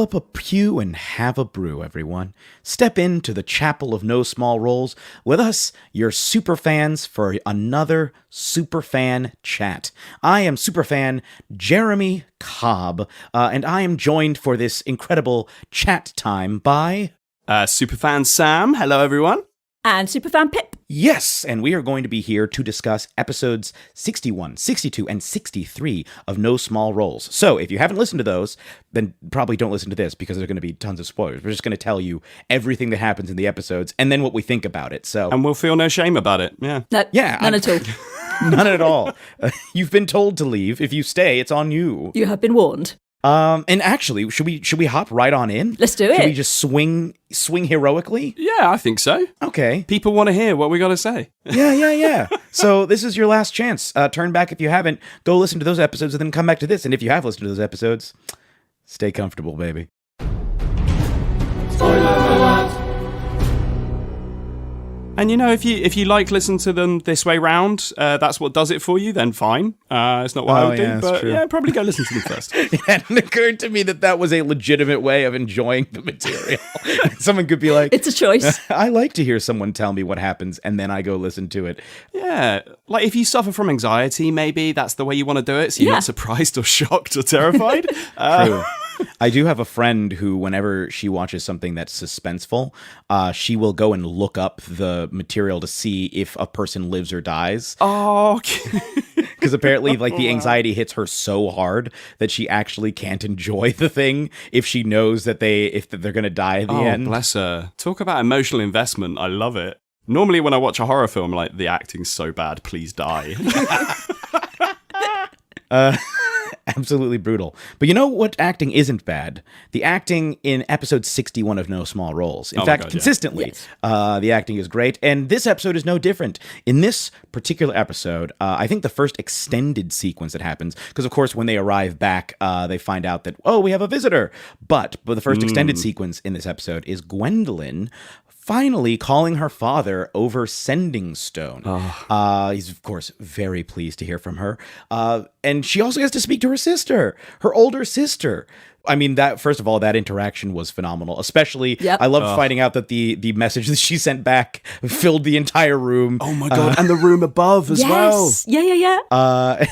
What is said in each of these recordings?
Pull up a pew and have a brew, everyone. Step into the chapel of no small roles with us, your superfans, for another Superfan chat. I am Superfan Jeremy Cobb, and I am joined for this incredible chat time by... Superfan Sam. Hello, everyone. And Superfan Pip. Yes, and we are going to be here to discuss episodes 61, 62, and 63 of No Small Roles. So if you haven't listened to those, then probably don't listen to this because there's going to be tons of spoilers. We're just going to tell you everything that happens in the episodes and then what we think about it. And we'll feel no shame about it. Yeah. No, yeah, none at all. None at all. You've been told to leave. If you stay, it's on you. You have been warned. And actually, should we hop right on in? Let's do it. Should we just swing heroically? Yeah, I think so. Okay. People want to hear what we got to say. Yeah. So this is your last chance. Turn back if you haven't. Go listen to those episodes and then come back to this. And if you have listened to those episodes, stay comfortable, baby. And if you like listen to them this way round, that's what does it for you, then fine. It's not what I would do, but true. Yeah, probably go listen to them first. It hadn't occurred to me that was a legitimate way of enjoying the material. Someone could be like... It's a choice. I like to hear someone tell me what happens, and then I go listen to it. Yeah, like if you suffer from anxiety, maybe that's the way you want to do it, so you're not surprised or shocked or terrified. True. I do have a friend who, whenever she watches something that's suspenseful, she will go and look up the material to see if a person lives or dies. Oh, okay. Because apparently, like, the anxiety hits her so hard that she actually can't enjoy the thing if she knows that they're going to die at the end. Oh, bless her. Talk about emotional investment. I love it. Normally, when I watch a horror film, like, the acting's so bad, please die. Absolutely brutal. But you know what acting isn't bad? The acting in episode 61 of No Small Roles. In fact, consistently, yes. The acting is great. And this episode is no different. In this particular episode, I think the first extended sequence that happens, because of course when they arrive back, they find out that, we have a visitor. But the first extended sequence in this episode is Gwendolyn finally calling her father over Sending Stone. He's, of course, very pleased to hear from her. And she also has to speak to her sister, her older sister. I mean, first of all, that interaction was phenomenal. Especially, I loved finding out that the message that she sent back filled the entire room. Oh my God, and the room above as well. Yeah.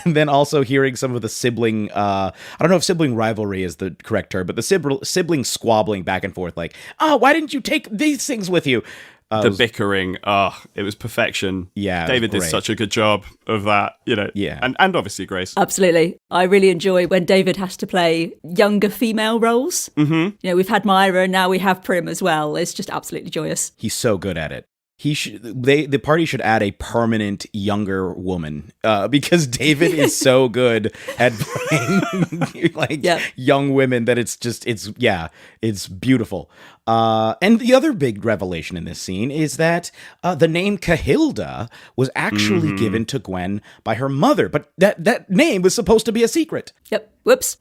And then also hearing some of the sibling, I don't know if sibling rivalry is the correct term, but the sibling squabbling back and forth, like, why didn't you take these things with you? The bickering, it was perfection. Yeah, David did such a good job of that, Yeah. And obviously Grace. Absolutely. I really enjoy when David has to play younger female roles. Mm-hmm. We've had Myra and now we have Prim as well. It's just absolutely joyous. He's so good at it. The party should add a permanent younger woman because David is so good at playing young women that it's beautiful. And the other big revelation in this scene is that the name Cahilda was actually given to Gwen by her mother, but that name was supposed to be a secret. Yep. Whoops.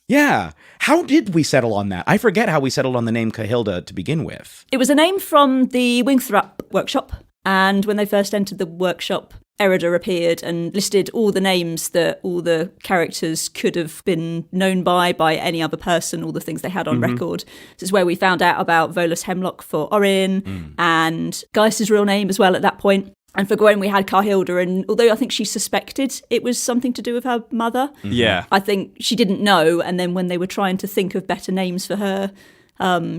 Yeah. How did we settle on that? I forget how we settled on the name Cahilda to begin with. It was a name from the Wingthorpe workshop. And when they first entered the workshop, Erida appeared and listed all the names that all the characters could have been known by any other person, all the things they had on record. This is where we found out about Volus Hemlock for Orin and Geis's real name as well at that point. And for Gwen, we had Cahilda, and although I think she suspected it was something to do with her mother, I think she didn't know. And then when they were trying to think of better names for her,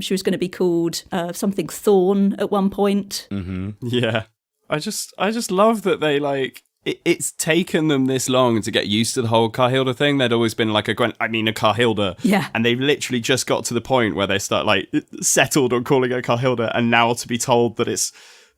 she was going to be called something Thorn at one point. Mm-hmm. Yeah, I just love that they it's taken them this long to get used to the whole Cahilda thing. There'd always been a Cahilda. Yeah. And they've literally just got to the point where they start settled on calling her Cahilda, and now to be told that it's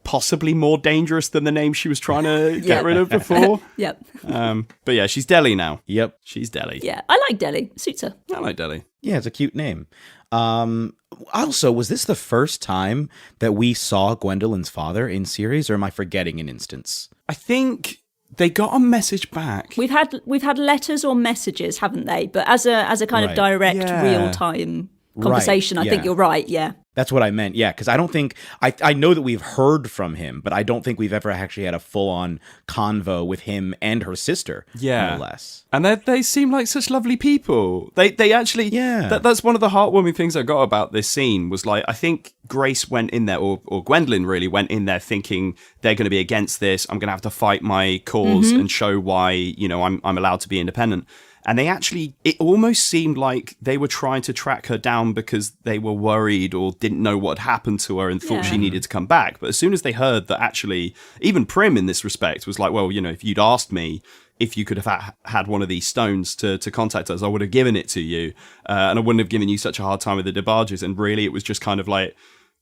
possibly more dangerous than the name she was trying to get rid of before. Yep. But yeah, she's Deli now. Yep. She's Deli. Yeah, I like Deli. Suits her. I like Deli. Yeah, it's a cute name. Also, was this the first time that we saw Gwendolyn's father in series, or am I forgetting an instance? I think they got a message back. We've had letters or messages, haven't they? But as a kind of direct real time conversation, I think you're right. Yeah. That's what I meant. Yeah, because I don't think I know that we've heard from him, but I don't think we've ever actually had a full-on convo with him and her sister. Yeah. No less. And they seem like such lovely people. They actually, Yeah. That's one of the heartwarming things I got about this scene was like, I think Grace went in there, or Gwendolyn really went in there thinking they're going to be against this. I'm going to have to fight my cause and show why, you know, I'm allowed to be independent. And they actually, it almost seemed like they were trying to track her down because they were worried or didn't know what had happened to her and thought she needed to come back. But as soon as they heard that actually, even Prim in this respect was like, well, you know, if you'd asked me if you could have had one of these stones to contact us, I would have given it to you. And I wouldn't have given you such a hard time with the DeBarges. And really, it was just kind of like,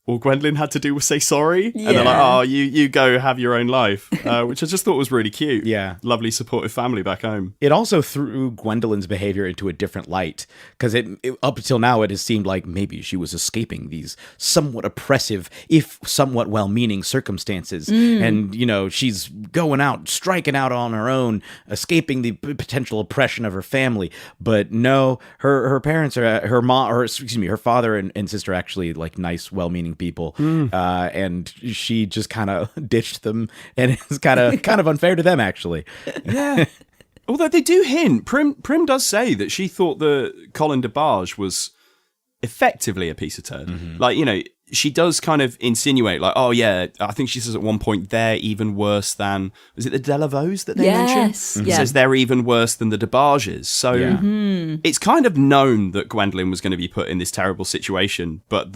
all Gwendolyn had to do was say sorry. Yeah. And they're like, oh, you go have your own life, which I just thought was really cute. Yeah. Lovely, supportive family back home. It also threw Gwendolyn's behavior into a different light, because it up until now it has seemed like maybe she was escaping these somewhat oppressive, if somewhat well-meaning circumstances. And, you know, she's going out, striking out on her own, escaping the potential oppression of her family. But no, her parents are, her father and sister are actually like nice, well-meaning people, and she just kind of ditched them, and it's kind of unfair to them, actually. Yeah. Although they do hint, Prim does say that she thought that Colin DeBarge was effectively a piece of turd. Like, you know, she does kind of insinuate, like, oh yeah, I think she says at one point they're even worse than, was it the Delavaux that they mentioned? Yeah. Says they're even worse than the DeBarges. So it's kind of known that Gwendolyn was going to be put in this terrible situation, but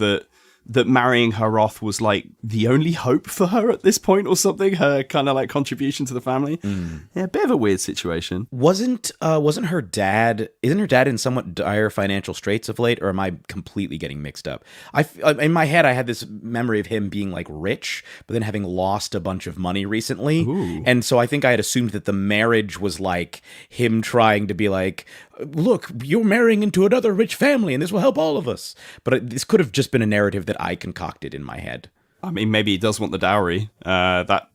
that marrying her off was like the only hope for her at this point or something, her kind of like contribution to the family. Yeah, a bit of a weird situation. Isn't her dad in somewhat dire financial straits of late, or am I completely getting mixed up? In my head, I had this memory of him being like rich, but then having lost a bunch of money recently. Ooh. And so I think I had assumed that the marriage was like him trying to be like, look, you're marrying into another rich family and this will help all of us. But this could have just been a narrative that I concocted in my head. I mean, maybe he does want the dowry. That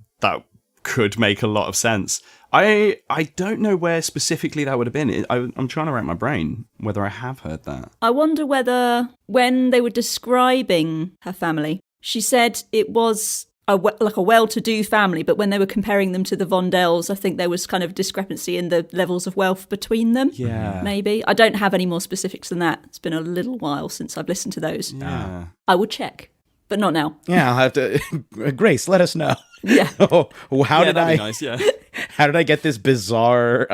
could make a lot of sense. I don't know where specifically that would have been. I'm trying to rack my brain whether I have heard that. I wonder whether when they were describing her family, she said it was a well-to-do family, but when they were comparing them to the Vondells, I think there was kind of discrepancy in the levels of wealth between them. Yeah. Maybe. I don't have any more specifics than that. It's been a little while since I've listened to those. Yeah. I would check, but not now. Yeah, I'll have to. Grace, let us know. Yeah. How did that'd I? be nice, yeah. How did I get this bizarre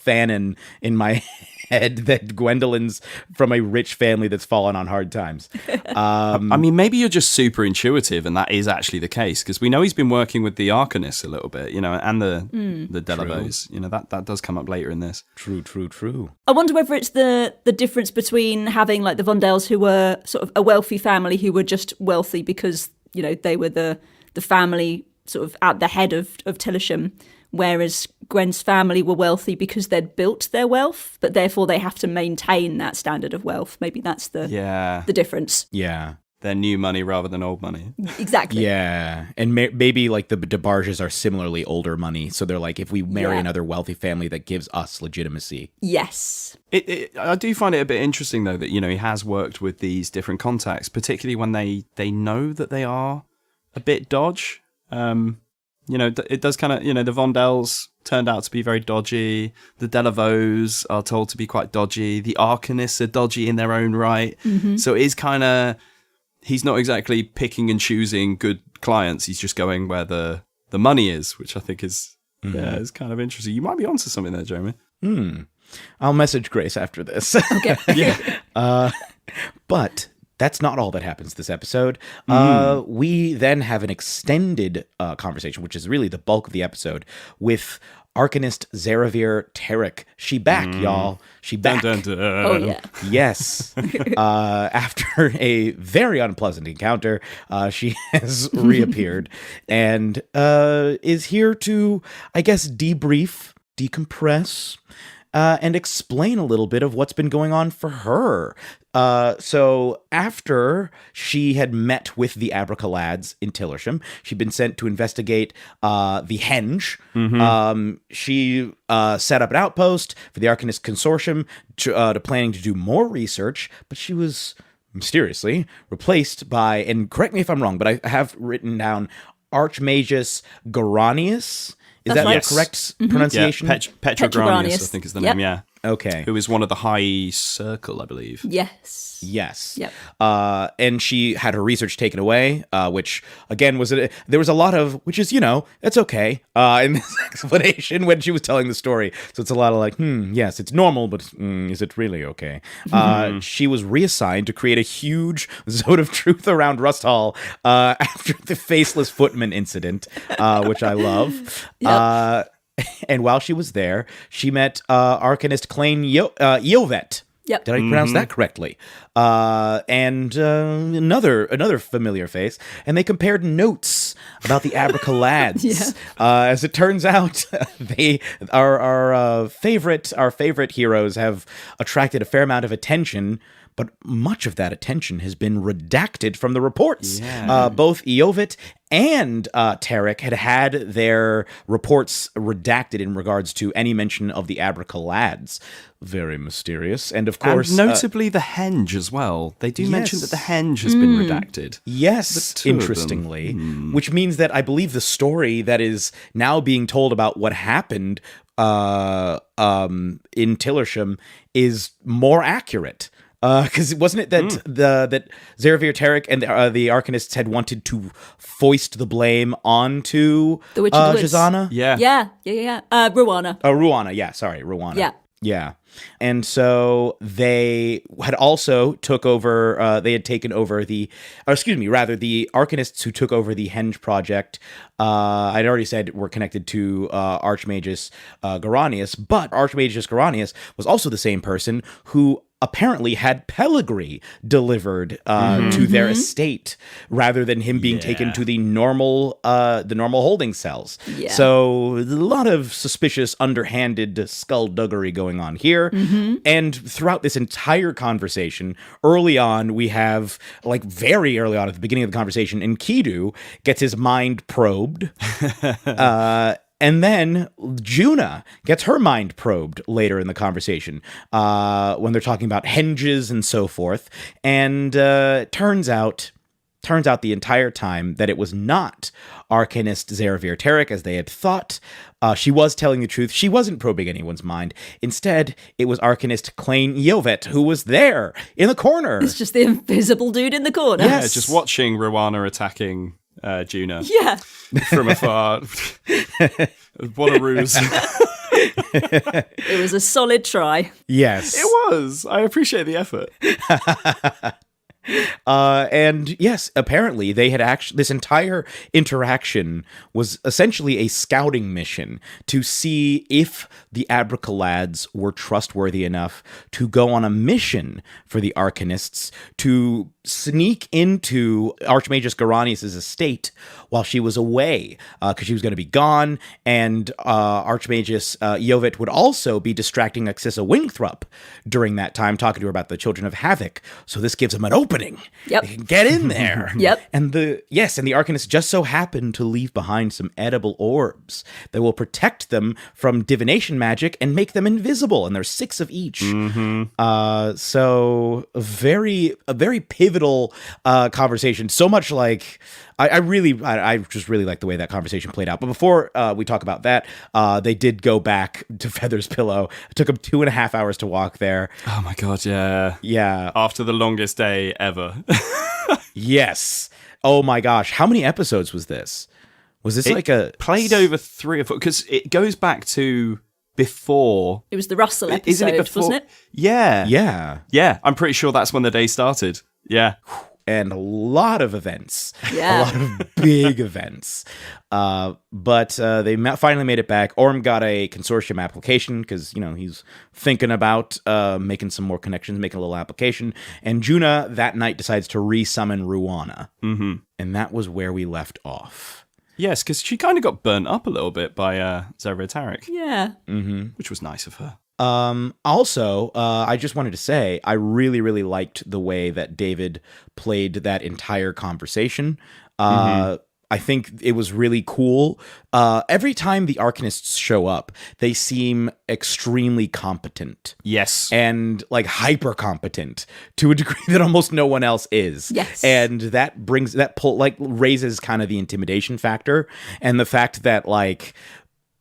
fanon in my head that Gwendolyn's from a rich family that's fallen on hard times? I mean, maybe you're just super intuitive, and that is actually the case, because we know he's been working with the Arcanists a little bit, you know, and the Delavaux. You know, that does come up later in this. True. I wonder whether it's the difference between having like the Vondells, who were sort of a wealthy family who were just wealthy because, you know, they were the family sort of at the head of Tillisham, whereas Gwen's family were wealthy because they'd built their wealth, but therefore they have to maintain that standard of wealth. Maybe that's the difference. Yeah. They're new money rather than old money. Exactly. Yeah. And maybe like the DeBarges are similarly older money. So they're like, if we marry another wealthy family, that gives us legitimacy. Yes. I do find it a bit interesting, though, that, you know, he has worked with these different contacts, particularly when they know that they are a bit dodge. You know, it does kind of, you know, the Vondells turned out to be very dodgy. The Delavaux are told to be quite dodgy. The Arcanists are dodgy in their own right. So it is kind of, he's not exactly picking and choosing good clients. He's just going where the money is, which I think is is kind of interesting. You might be onto something there, Jeremy. I'll message Grace after this. Okay. Yeah. But that's not all that happens this episode. We then have an extended conversation, which is really the bulk of the episode, with Arcanist Zaravir Tarek. She back, y'all. She back. Dun, dun, dun. Oh, yeah. Yes. After a very unpleasant encounter, she has reappeared and is here to, I guess, debrief, decompress, and explain a little bit of what's been going on for her. So after she had met with the Abracalads in Tillisham, she'd been sent to investigate the Henge. She set up an outpost for the Arcanist Consortium to planning to do more research, but she was mysteriously replaced by, and correct me if I'm wrong, but I have written down Archmagus Goranius. Is That's that right. the correct Yeah, pronunciation? Petrogranius, I think is the name, yeah. Okay. Who is one of the High Circle, I believe. Yes. Yes. Yep. And she had her research taken away, which again there was a lot of, which is, that's okay, in this explanation when she was telling the story. So it's a lot of like, yes, it's normal, but is it really okay? She was reassigned to create a huge zone of truth around Rust Hall after the Faceless Footman incident, which I love. Yep. And while she was there, she met Arcanist Klain Yovet. Yep. Did I pronounce that correctly? And another familiar face. And they compared notes about the Abracalads. Yeah. As it turns out, our favorite heroes have attracted a fair amount of attention. But much of that attention has been redacted from the reports. Yeah. Both Eovet and Tarek had their reports redacted in regards to any mention of the Abracalads. Very mysterious. And of course... And notably the henge as well. They do mention that the henge has been redacted. Yes, interestingly. Which means that I believe the story that is now being told about what happened in Tillersham is more accurate. Because wasn't it that that Zerevir Tarek and the Arcanists had wanted to foist the blame onto The Witch of the Woods. Jazana? Yeah. Yeah. Ruana. Ruana. Yeah, sorry, Ruana. Yeah. Yeah. And so they had also took over, they had taken over the Arcanists who took over the Henge project, I'd already said were connected to Archmagus Goranius, but Archmagus Goranius was also the same person who apparently had Pellegri delivered to their estate rather than him being taken to the normal holding cells. Yeah. So a lot of suspicious, underhanded skullduggery going on here. And throughout this entire conversation, early on, we have, like very early on at the beginning of the conversation, Enkidu gets his mind probed. And then Juna gets her mind probed later in the conversation when they're talking about henges and so forth. And turns out the entire time that it was not Arcanist Zerevir Tarek as they had thought. She was telling the truth. She wasn't probing anyone's mind. Instead, it was Arcanist Klain Yovet who was there in the corner. It's just the invisible dude in the corner. Yes. Yeah, just watching Rowana attacking Juna Yeah. from afar. What a ruse. It was a solid try. Yes. It was. I appreciate the effort. And yes, apparently they had this entire interaction was essentially a scouting mission to see if the Abracalads were trustworthy enough to go on a mission for the Arcanists to sneak into Archmagus Goranius' estate while she was away, because she was going to be gone, and Archmagus Yovet would also be distracting Axissa Wingthrup during that time, talking to her about the Children of Havoc. So this gives them an opening. Yep. They can get in there. Yep. And the Arcanists just so happen to leave behind some edible orbs that will protect them from divination magic and make them invisible, and there's 6 of each. So a very pivotal conversation. So much like I just really like the way that conversation played out. But before we talk about that, they did go back to Feather's Pillow. It took them 2.5 hours to walk there. Oh my god, yeah. Yeah. After the longest day ever. Yes. Oh my gosh. How many episodes was this? Was this like a... Played over 3 or 4, because it goes back to before... It was the Russell episode, Isn't it before? wasn't it? Yeah. Yeah. Yeah, I'm pretty sure that's when the day started. Yeah. And a lot of events. Yeah. A lot of big events. But they finally made it back. Orm got a consortium application because, he's thinking about making some more connections, making a little application. And Juna that night decides to re-summon Ruana. Mm-hmm. And that was where we left off. Yes, because she kind of got burnt up a little bit by Zerevir Tarek. Yeah. Which was nice of her. Also, I just wanted to say, I really, really liked the way that David played that entire conversation. I I think it was really cool. Every time the Arcanists show up, they seem extremely competent. Yes. And like hyper competent to a degree that almost no one else is. Yes. And that raises kind of the intimidation factor, and the fact that like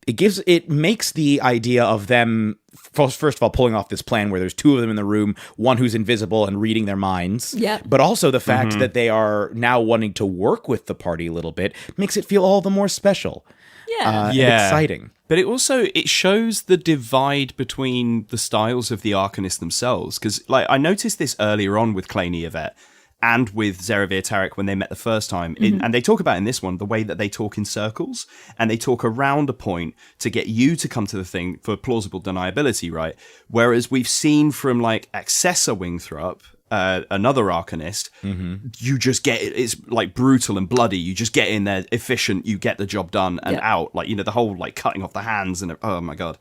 it makes the idea of them first of all pulling off this plan where there's two of them in the room, one who's invisible and reading their minds. Yeah. But also the fact that they are now wanting to work with the party a little bit makes it feel all the more special. Yeah. And exciting. But it shows the divide between the styles of the Arcanists themselves. Because like I noticed this earlier on with Claney Yvette and with Zerevir Tarek when they met the first time. And they talk about in this one the way that they talk in circles, and they talk around a point to get you to come to the thing for plausible deniability, right? Whereas we've seen from like Accessor Wingthrup, another Arcanist, you just get it. It's like brutal and bloody. You just get in there, efficient. You get the job done and out. Like, you know, the whole like cutting off the hands and oh my God.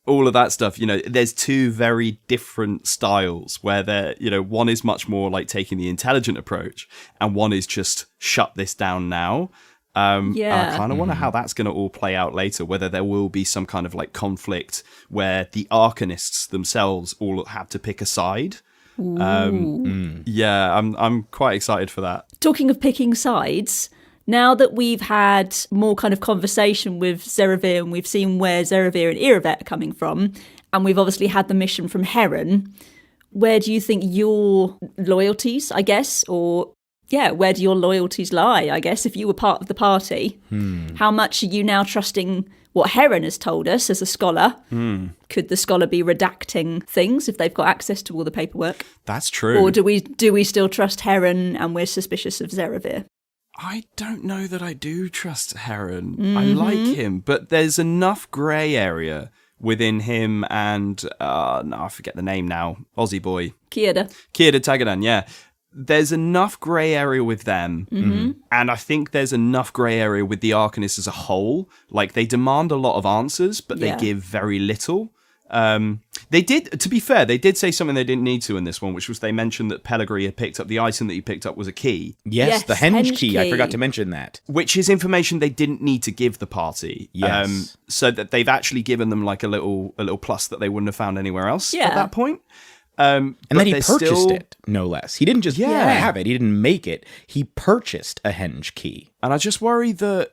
All of that stuff, you know, there's two very different styles where they're, you know, one is much more like taking the intelligent approach and one is just shut this down now. I kind of wonder how that's going to all play out later, whether there will be some kind of like conflict where the Arcanists themselves all have to pick a side. Yeah, I'm quite excited for that. Talking of picking sides, now that we've had more kind of conversation with Zerevir and we've seen where Zerevir and Iravet are coming from, and we've obviously had the mission from Heron, where do you think your loyalties, I guess, or where do your loyalties lie, I guess, if you were part of the party? How much are you now trusting what Heron has told us as a scholar? Could the scholar be redacting things if they've got access to all the paperwork? That's true. Or do we still trust Heron and we're suspicious of Zerevir? I don't know that I do trust Heron. I like him, but there's enough grey area within him and, I forget the name now, Aussie boy. Kierda Tagadan, yeah. There's enough grey area with them, and I think there's enough grey area with the Arcanists as a whole. Like, they demand a lot of answers, but they give very little. They did, to be fair, they did say something they didn't need to in this one, which was they mentioned that Pellegrini had picked up the item that he picked up was a key. Yes, the henge key. I forgot to mention that. Which is information they didn't need to give the party. Yes. So that they've actually given them like a little plus that they wouldn't have found anywhere else at that point. And then he purchased it, no less. He didn't just have it. He didn't make it. He purchased a henge key. And I just worry that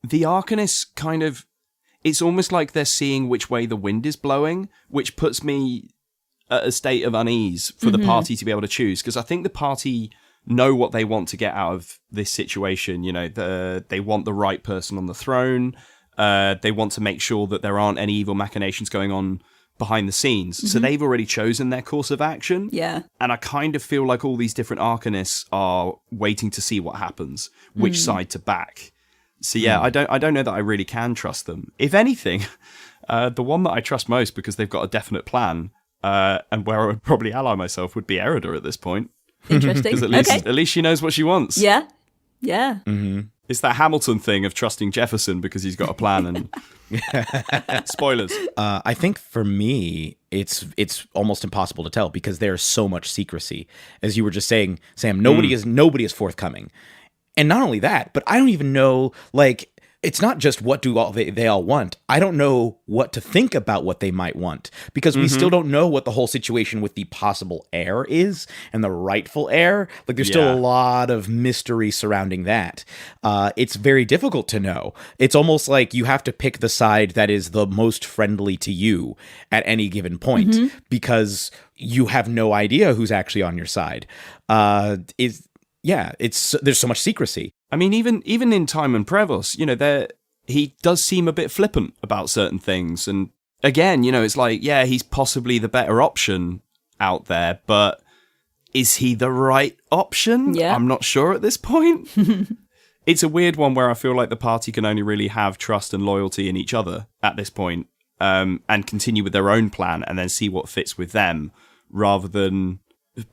the Arcanists kind of... It's almost like they're seeing which way the wind is blowing, which puts me at a state of unease for the party to be able to choose. Because I think the party know what they want to get out of this situation. You know, they want the right person on the throne. They want to make sure that there aren't any evil machinations going on behind the scenes. So they've already chosen their course of action. Yeah. And I kind of feel like all these different Arcanists are waiting to see what happens, which side to back. So yeah, I don't know that I really can trust them. If anything, the one that I trust most because they've got a definite plan, and where I would probably ally myself would be Erida at this point. Interesting. Because at least she knows what she wants. Yeah. Yeah. It's that Hamilton thing of trusting Jefferson because he's got a plan and spoilers. I think for me, it's almost impossible to tell because there's so much secrecy. As you were just saying, Sam, nobody is forthcoming. And not only that, but I don't even know, like, it's not just what do they all want. I don't know what to think about what they might want because we still don't know what the whole situation with the possible heir is and the rightful heir. Like, there's still a lot of mystery surrounding that. It's very difficult to know. It's almost like you have to pick the side that is the most friendly to you at any given point because you have no idea who's actually on your side. There's so much secrecy. I mean, even in Time and Prevost, you know, he does seem a bit flippant about certain things. And again, you know, it's like, yeah, he's possibly the better option out there, but is he the right option? Yeah. I'm not sure at this point. It's a weird one where I feel like the party can only really have trust and loyalty in each other at this point, and continue with their own plan and then see what fits with them rather than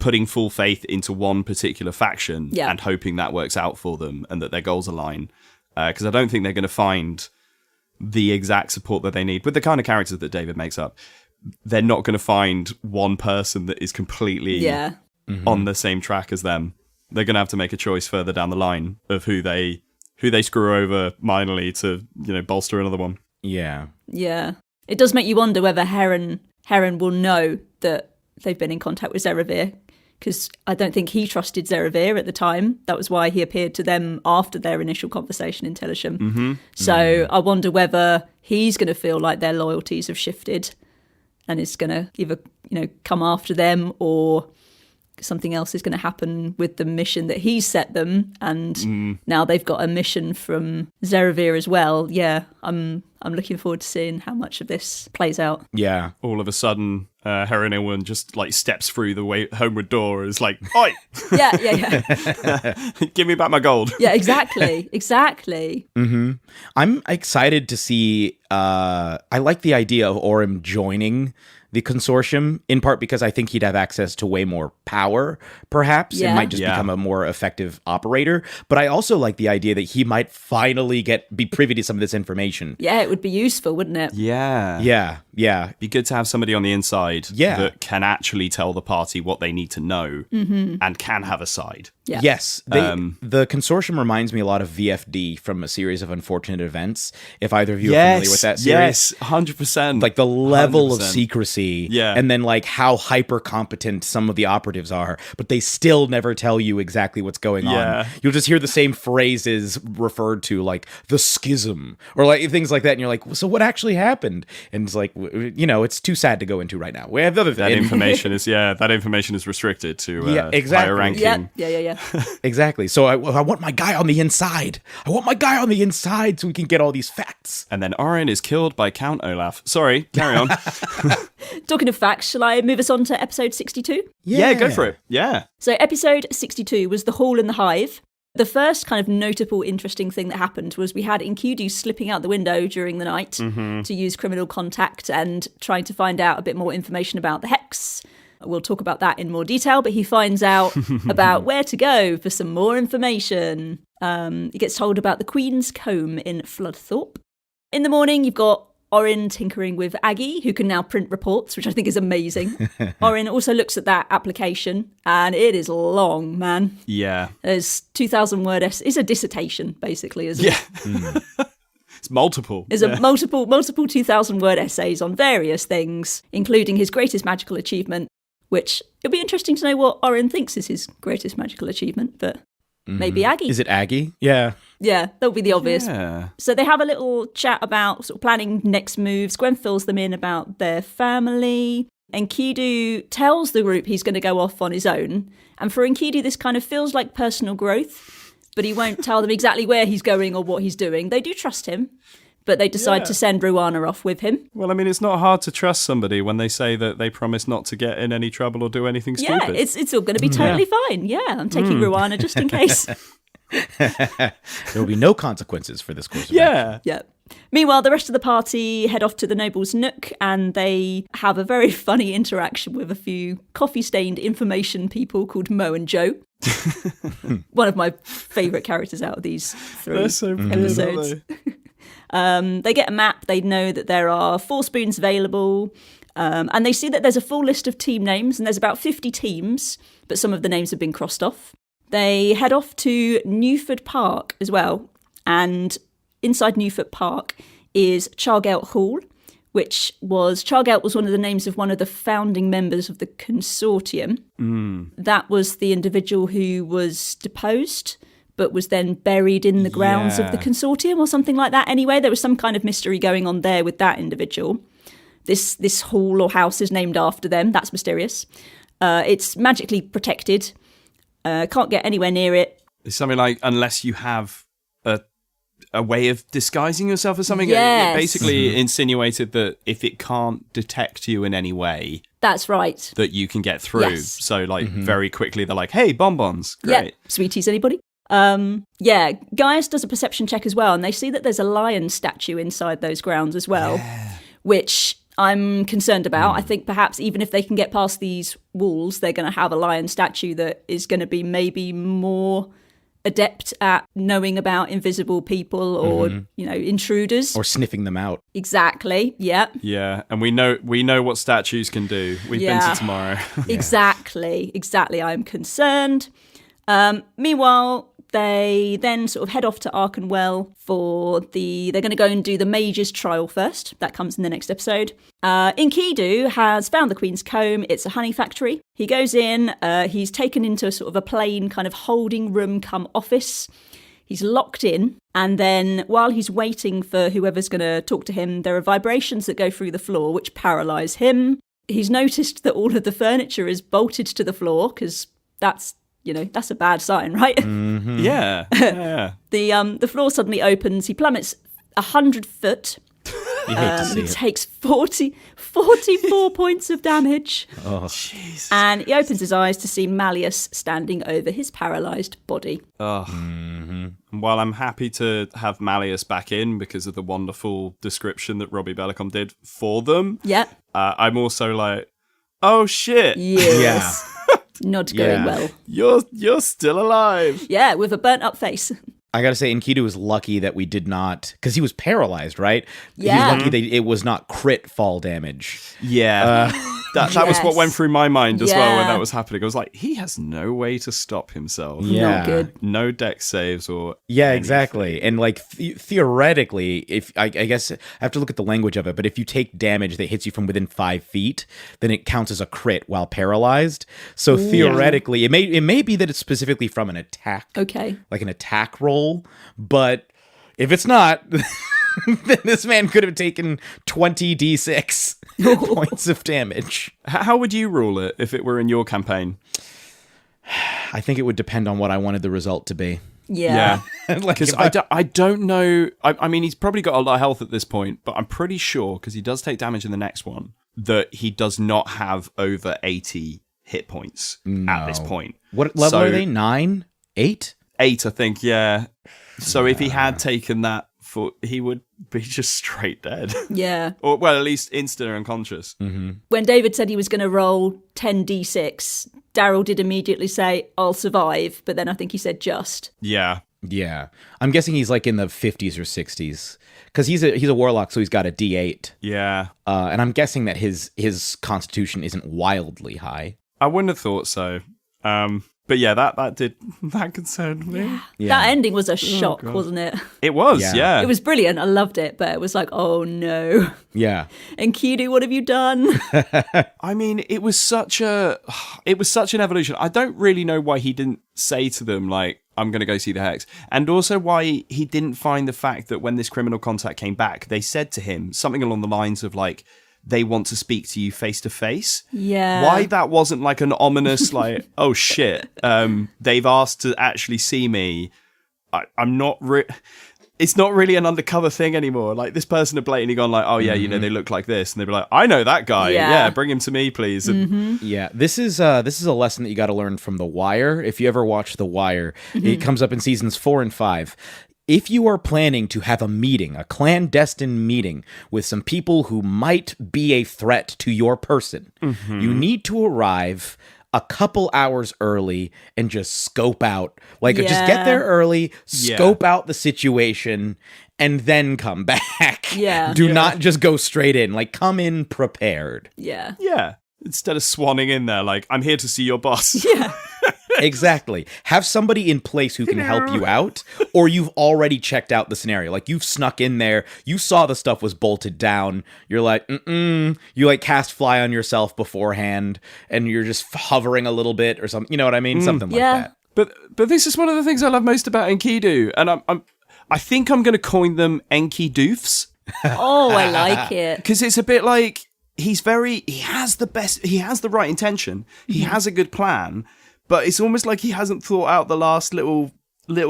putting full faith into one particular faction and hoping that works out for them and that their goals align. Because I don't think they're going to find the exact support that they need. With the kind of characters that David makes up, they're not going to find one person that is completely on the same track as them. They're going to have to make a choice further down the line of who they screw over minorly to, bolster another one. Yeah. Yeah. It does make you wonder whether Heron will know that they've been in contact with Zeravir, because I don't think he trusted Zeravir at the time. That was why he appeared to them after their initial conversation in Telesham. Mm-hmm. So I wonder whether he's going to feel like their loyalties have shifted and is going to either, come after them, or something else is going to happen with the mission that he's set them, and now they've got a mission from Zeravir as well. Yeah, I'm looking forward to seeing how much of this plays out. Yeah. All of a sudden, Heron Ilwyn just steps through the homeward door and is like, "Oi!" Yeah. Give me back my gold. Yeah, exactly. Mm-hmm. I'm excited to see. I like the idea of Orym joining the consortium, in part because I think he'd have access to way more power, perhaps. Yeah. It might just become a more effective operator. But I also like the idea that he might finally be privy to some of this information. Yeah, it would be useful, wouldn't it? Yeah. Yeah. Be good to have somebody on the inside Yeah. that can actually tell the party what they need to know and can have a side. Yeah. Yes. The consortium reminds me a lot of VFD from A Series of Unfortunate Events. If either of you are familiar with that series. Yes, 100%. Like the level 100%. of secrecy, Yeah. and then how hyper competent some of the operatives are, but they still never tell you exactly what's going Yeah. on. You'll just hear the same phrases referred to, like the schism or things like that, and you're like, so what actually happened? And it's like, it's too sad to go into right now. We have other that information is restricted to exactly. higher ranking. Yeah. Exactly. So I want my guy on the inside. So we can get all these facts. And then Oren is killed by Count Olaf. Sorry, carry on. Talking of facts, shall I move us on to episode 62? Yeah, go for it. Yeah. So episode 62 was The Hall and the Hive. The first kind of notable, interesting thing that happened was we had Enkidu slipping out the window during the night to use criminal contact and trying to find out a bit more information about the Hex. We'll talk about that in more detail, but he finds out about where to go for some more information. He gets told about the Queen's Comb in Floodthorpe. In the morning, you've got Oryn tinkering with Aggie, who can now print reports, which I think is amazing. Oryn also looks at that application, and it is long, man. Yeah. There's 2,000 word essay. It's a dissertation, basically, isn't it? It's multiple. There's a multiple 2,000 word essays on various things, including his greatest magical achievement, which it'll be interesting to know what Oryn thinks is his greatest magical achievement, but maybe Aggie. Is it Aggie? Yeah. Yeah, that would be the obvious. Yeah. So they have a little chat about sort of planning next moves. Gwen fills them in about their family. Enkidu tells the group he's going to go off on his own. And for Enkidu, this kind of feels like personal growth, but he won't tell them exactly where he's going or what he's doing. They do trust him, but they decide to send Ruana off with him. Well, I mean, it's not hard to trust somebody when they say that they promise not to get in any trouble or do anything stupid. Yeah, it's all going to be totally fine. Yeah, I'm taking Ruana just in case. There will be no consequences for this course of Yeah. Yeah. Meanwhile, the rest of the party head off to the Noble's Nook and they have a very funny interaction with a few coffee-stained information people called Mo and Joe. One of my favourite characters out of these three They're so brilliant, episodes. aren't They get a map. They know that there are 4 spoons available. And they see that there's a full list of team names, and there's about 50 teams, but some of the names have been crossed off. They head off to Newford Park as well, and inside Newford Park is Chargelt Hall, Chargelt was one of the names of one of the founding members of the consortium. That was the individual who was deposed, but was then buried in the grounds of the consortium or something like that. Anyway, there was some kind of mystery going on there with that individual. This hall or house is named after them. That's mysterious. It's magically protected. Can't get anywhere near it. It's something like, unless you have a way of disguising yourself or something. Yes. It basically insinuated that if it can't detect you in any way, That's right. that you can get through. Yes. So very quickly they're like, hey, bonbons. Great. Yeah, sweeties, anybody? Gaius does a perception check as well, and they see that there's a lion statue inside those grounds as well, which I'm concerned about. I think perhaps even if they can get past these walls, they're going to have a lion statue that is going to be maybe more adept at knowing about invisible people or, intruders. Or sniffing them out. Exactly, yeah. Yeah, and we know what statues can do. We've been to tomorrow. Exactly. I'm concerned. Meanwhile, they then sort of head off to Arkenwell they're going to go and do the Mage's trial first. That comes in the next episode. Enkidu has found the Queen's comb. It's a honey factory. He goes in, he's taken into a sort of a plain kind of holding room come office. He's locked in, and then while he's waiting for whoever's going to talk to him, there are vibrations that go through the floor which paralyse him. He's noticed that all of the furniture is bolted to the floor, because that's a bad sign, right? Mm-hmm. Yeah. The floor suddenly opens. He plummets 100 foot. He takes 44 points of damage. Oh, jeez. And he opens his eyes to see Malleus standing over his paralysed body. Oh. Mm-hmm. While I'm happy to have Malleus back in because of the wonderful description that Robbie Bellicom did for them, I'm also like, oh shit. Yes. Not going well. You're still alive. Yeah, with a burnt up face. I gotta say, Enkidu was lucky that we did not, because he was paralyzed, right? Yeah. He was lucky that it was not crit fall damage. Yeah. That was what went through my mind as well when that was happening. I was like, he has no way to stop himself. Yeah. Not good. No dex saves or Yeah, exactly. And like theoretically, if I guess I have to look at the language of it, but if you take damage that hits you from within 5 feet, then it counts as a crit while paralyzed. So theoretically, it may be that it's specifically from an attack. Okay. Like an attack roll, but if it's not, then this man could have taken 20 d6 points of damage. How would you rule it if it were in your campaign? I think it would depend on what I wanted the result to be. Yeah. Because I don't know. I mean, he's probably got a lot of health at this point, but I'm pretty sure, because he does take damage in the next one, that he does not have over 80 hit points at this point. What level are they? 9? 8? 8, I think, yeah. So if he had taken that, he would be just straight dead. Yeah. Or, well, at least instant unconscious. Mm-hmm. When David said he was going to roll 10d6, Daryl did immediately say, I'll survive, but then I think he said just. Yeah. Yeah. I'm guessing he's like in the 50s or 60s. Because he's a warlock, so he's got a d8. Yeah. And I'm guessing that his constitution isn't wildly high. I wouldn't have thought so. But yeah, that concerned me. Yeah. That ending was a shock, wasn't it? It was, yeah. It was brilliant. I loved it, but it was like, oh no. Yeah. Enkidu, what have you done? I mean, it was such an evolution. I don't really know why he didn't say to them, like, I'm going to go see the Hex. And also why he didn't find the fact that when this criminal contact came back, they said to him something along the lines of like, they want to speak to you face to face. Yeah. Why that wasn't like an ominous, like, oh shit, they've asked to actually see me. I'm not it's not really an undercover thing anymore. Like, this person had blatantly gone like, oh yeah, you know, they look like this. And they'd be like, I know that guy. Yeah, bring him to me, please. And yeah, this is a lesson that you got to learn from The Wire. If you ever watch The Wire, it comes up in seasons 4 and 5. If you are planning to have a meeting, a clandestine meeting with some people who might be a threat to your person, you need to arrive a couple hours early and just scope out. Like, just get there early, scope out the situation, and then come back. Yeah. Do not just go straight in. Like, come in prepared. Yeah. yeah, instead of swanning in there like, I'm here to see your boss. Yeah. Exactly. Have somebody in place who can help you out, or you've already checked out the scenario. Like, you've snuck in there, you saw the stuff was bolted down, you're like, you like cast fly on yourself beforehand, and you're just hovering a little bit or something. You know what I mean? Something like that. But this is one of the things I love most about Enkidu, and I think I'm going to coin them Enkidoofs. Oh, I like it. Because it's a bit like, he has the right intention, he has a good plan, but it's almost like he hasn't thought out the last little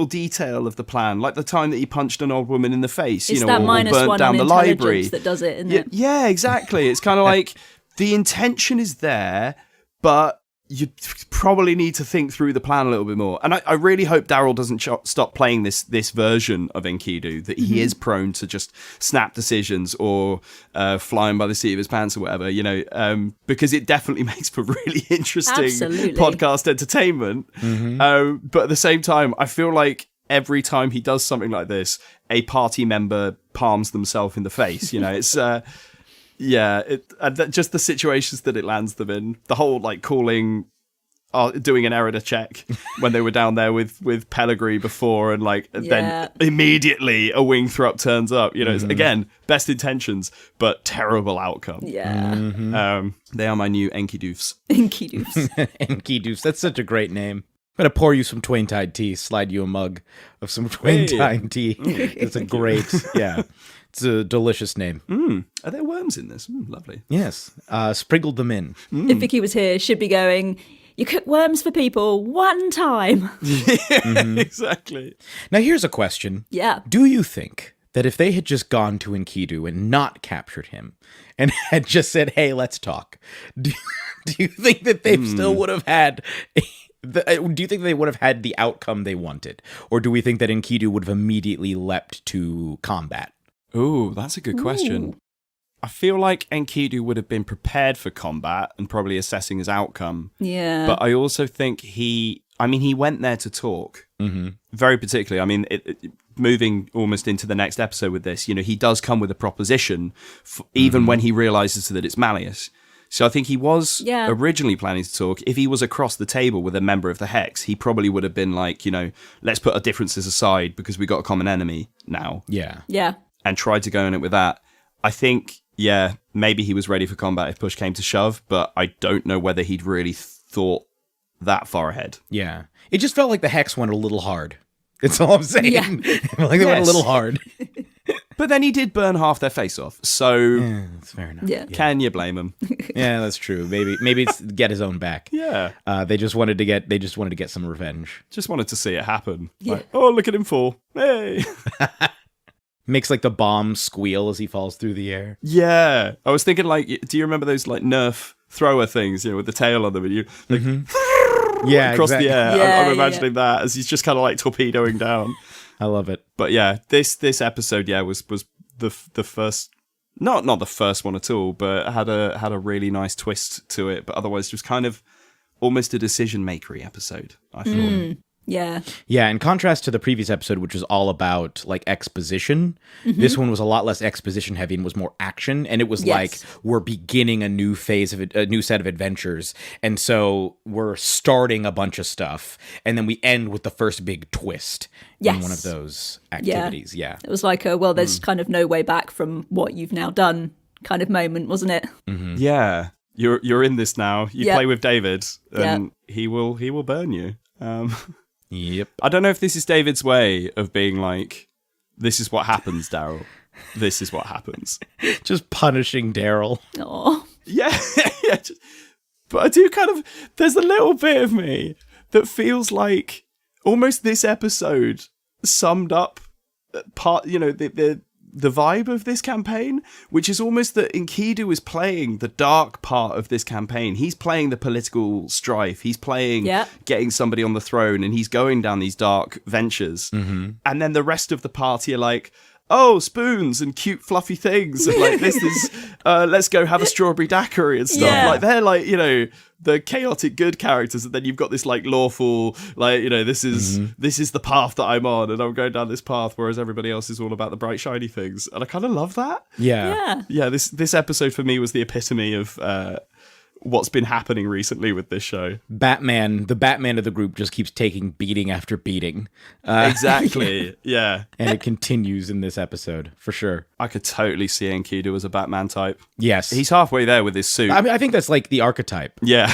detail of the plan, like the time that he punched an old woman in the face, It's you know, that or minus burnt one down on the intelligence library. that does it, isn't it? Yeah, exactly. It's kind of like the intention is there, but you probably need to think through the plan a little bit more. And I really hope Daryl doesn't stop playing this version of Enkidu, that he is prone to just snap decisions or flying by the seat of his pants or whatever, you know, because it definitely makes for really interesting podcast entertainment. But at the same time, I feel like every time he does something like this, a party member palms themselves in the face. You know, it's... just the situations that it lands them in. The whole, like, calling doing an Erida check when they were down there with Pellegrini before, and like then immediately a Wingthrup turns up. You know, it's, again, best intentions but terrible outcome. Yeah. They are my new Enkidoofs. Enkidoofs. Enkidoofs. That's such a great name. I'm going to pour you some Twain Tide tea, slide you a mug of some Twain Tide tea. It's a great, it's a delicious name. Are there worms in this? Lovely. Yes. Sprinkled them in. If Vicky was here, she'd be going, you cook worms for people one time. Exactly. Now, here's a question. Yeah. Do you think that if they had just gone to Enkidu and not captured him and had just said, hey, let's talk, do you think that they still would have had... do you think they would have had the outcome they wanted? Or do we think that Enkidu would have immediately leapt to combat? Ooh, that's a good question. I feel like Enkidu would have been prepared for combat and probably assessing his outcome. Yeah. But I also think he went there to talk. Very particularly. I mean, moving almost into the next episode with this, you know, he does come with a proposition, even when he realizes that it's Malleus. So I think he was originally planning to talk. If he was across the table with a member of the Hex, he probably would have been like, you know, let's put our differences aside because we got a common enemy now. Yeah. Yeah. And tried to go in it with that. I think, maybe he was ready for combat if push came to shove, but I don't know whether he'd really thought that far ahead. Yeah. It just felt like the Hex went a little hard. That's all I'm saying. Yeah. Like they went a little hard. But then he did burn half their face off, so That's fair enough. Yeah. can you blame him? Yeah, that's true. Maybe it's get his own back. Yeah. They just wanted to get some revenge. Just wanted to see it happen. Like, oh, look at him fall. Hey. Makes like the bomb squeal as he falls through the air. Yeah. I was thinking, like, do you remember those like Nerf thrower things, you know, with the tail on them, and you like Yeah, across the air? Yeah, I'm imagining that as he's just kind of like torpedoing down. I love it. But yeah, this episode, was the first, not the first one at all, but had a really nice twist to it. But otherwise, just kind of almost a decision makery episode, I thought. Yeah. Yeah, in contrast to the previous episode, which was all about like exposition, this one was a lot less exposition heavy and was more action. And it was like we're beginning a new phase of a new set of adventures, and so we're starting a bunch of stuff, and then we end with the first big twist in one of those activities. Yeah, It was like there's kind of no way back from what you've now done kind of moment, wasn't it? Yeah, you're in this now. You play with David, and he will burn you. Yep. I don't know if this is David's way of being like, this is what happens, Daryl. This is what happens. Just punishing Daryl. Oh. Yeah. But I do kind of, there's a little bit of me that feels like almost this episode summed up part, you know, the vibe of this campaign, which is almost that Enkidu is playing the dark part of this campaign. He's playing the political strife. He's playing getting somebody on the throne, and he's going down these dark ventures. And then the rest of the party are like, oh, spoons and cute fluffy things. And like, this is, let's go have a strawberry daiquiri and stuff. Yeah. Like, they're like, you know, the chaotic good characters. And then you've got this like lawful, like, you know, this is the path that I'm on, and I'm going down this path, whereas everybody else is all about the bright, shiny things. And I kind of love that. Yeah. Yeah, this episode for me was the epitome of what's been happening recently with this show. The Batman of the group just keeps taking beating after beating. Exactly, yeah. And it continues in this episode, for sure. I could totally see Enkidu as a Batman type. Yes. He's halfway there with his suit. I mean, I think that's like the archetype. Yeah.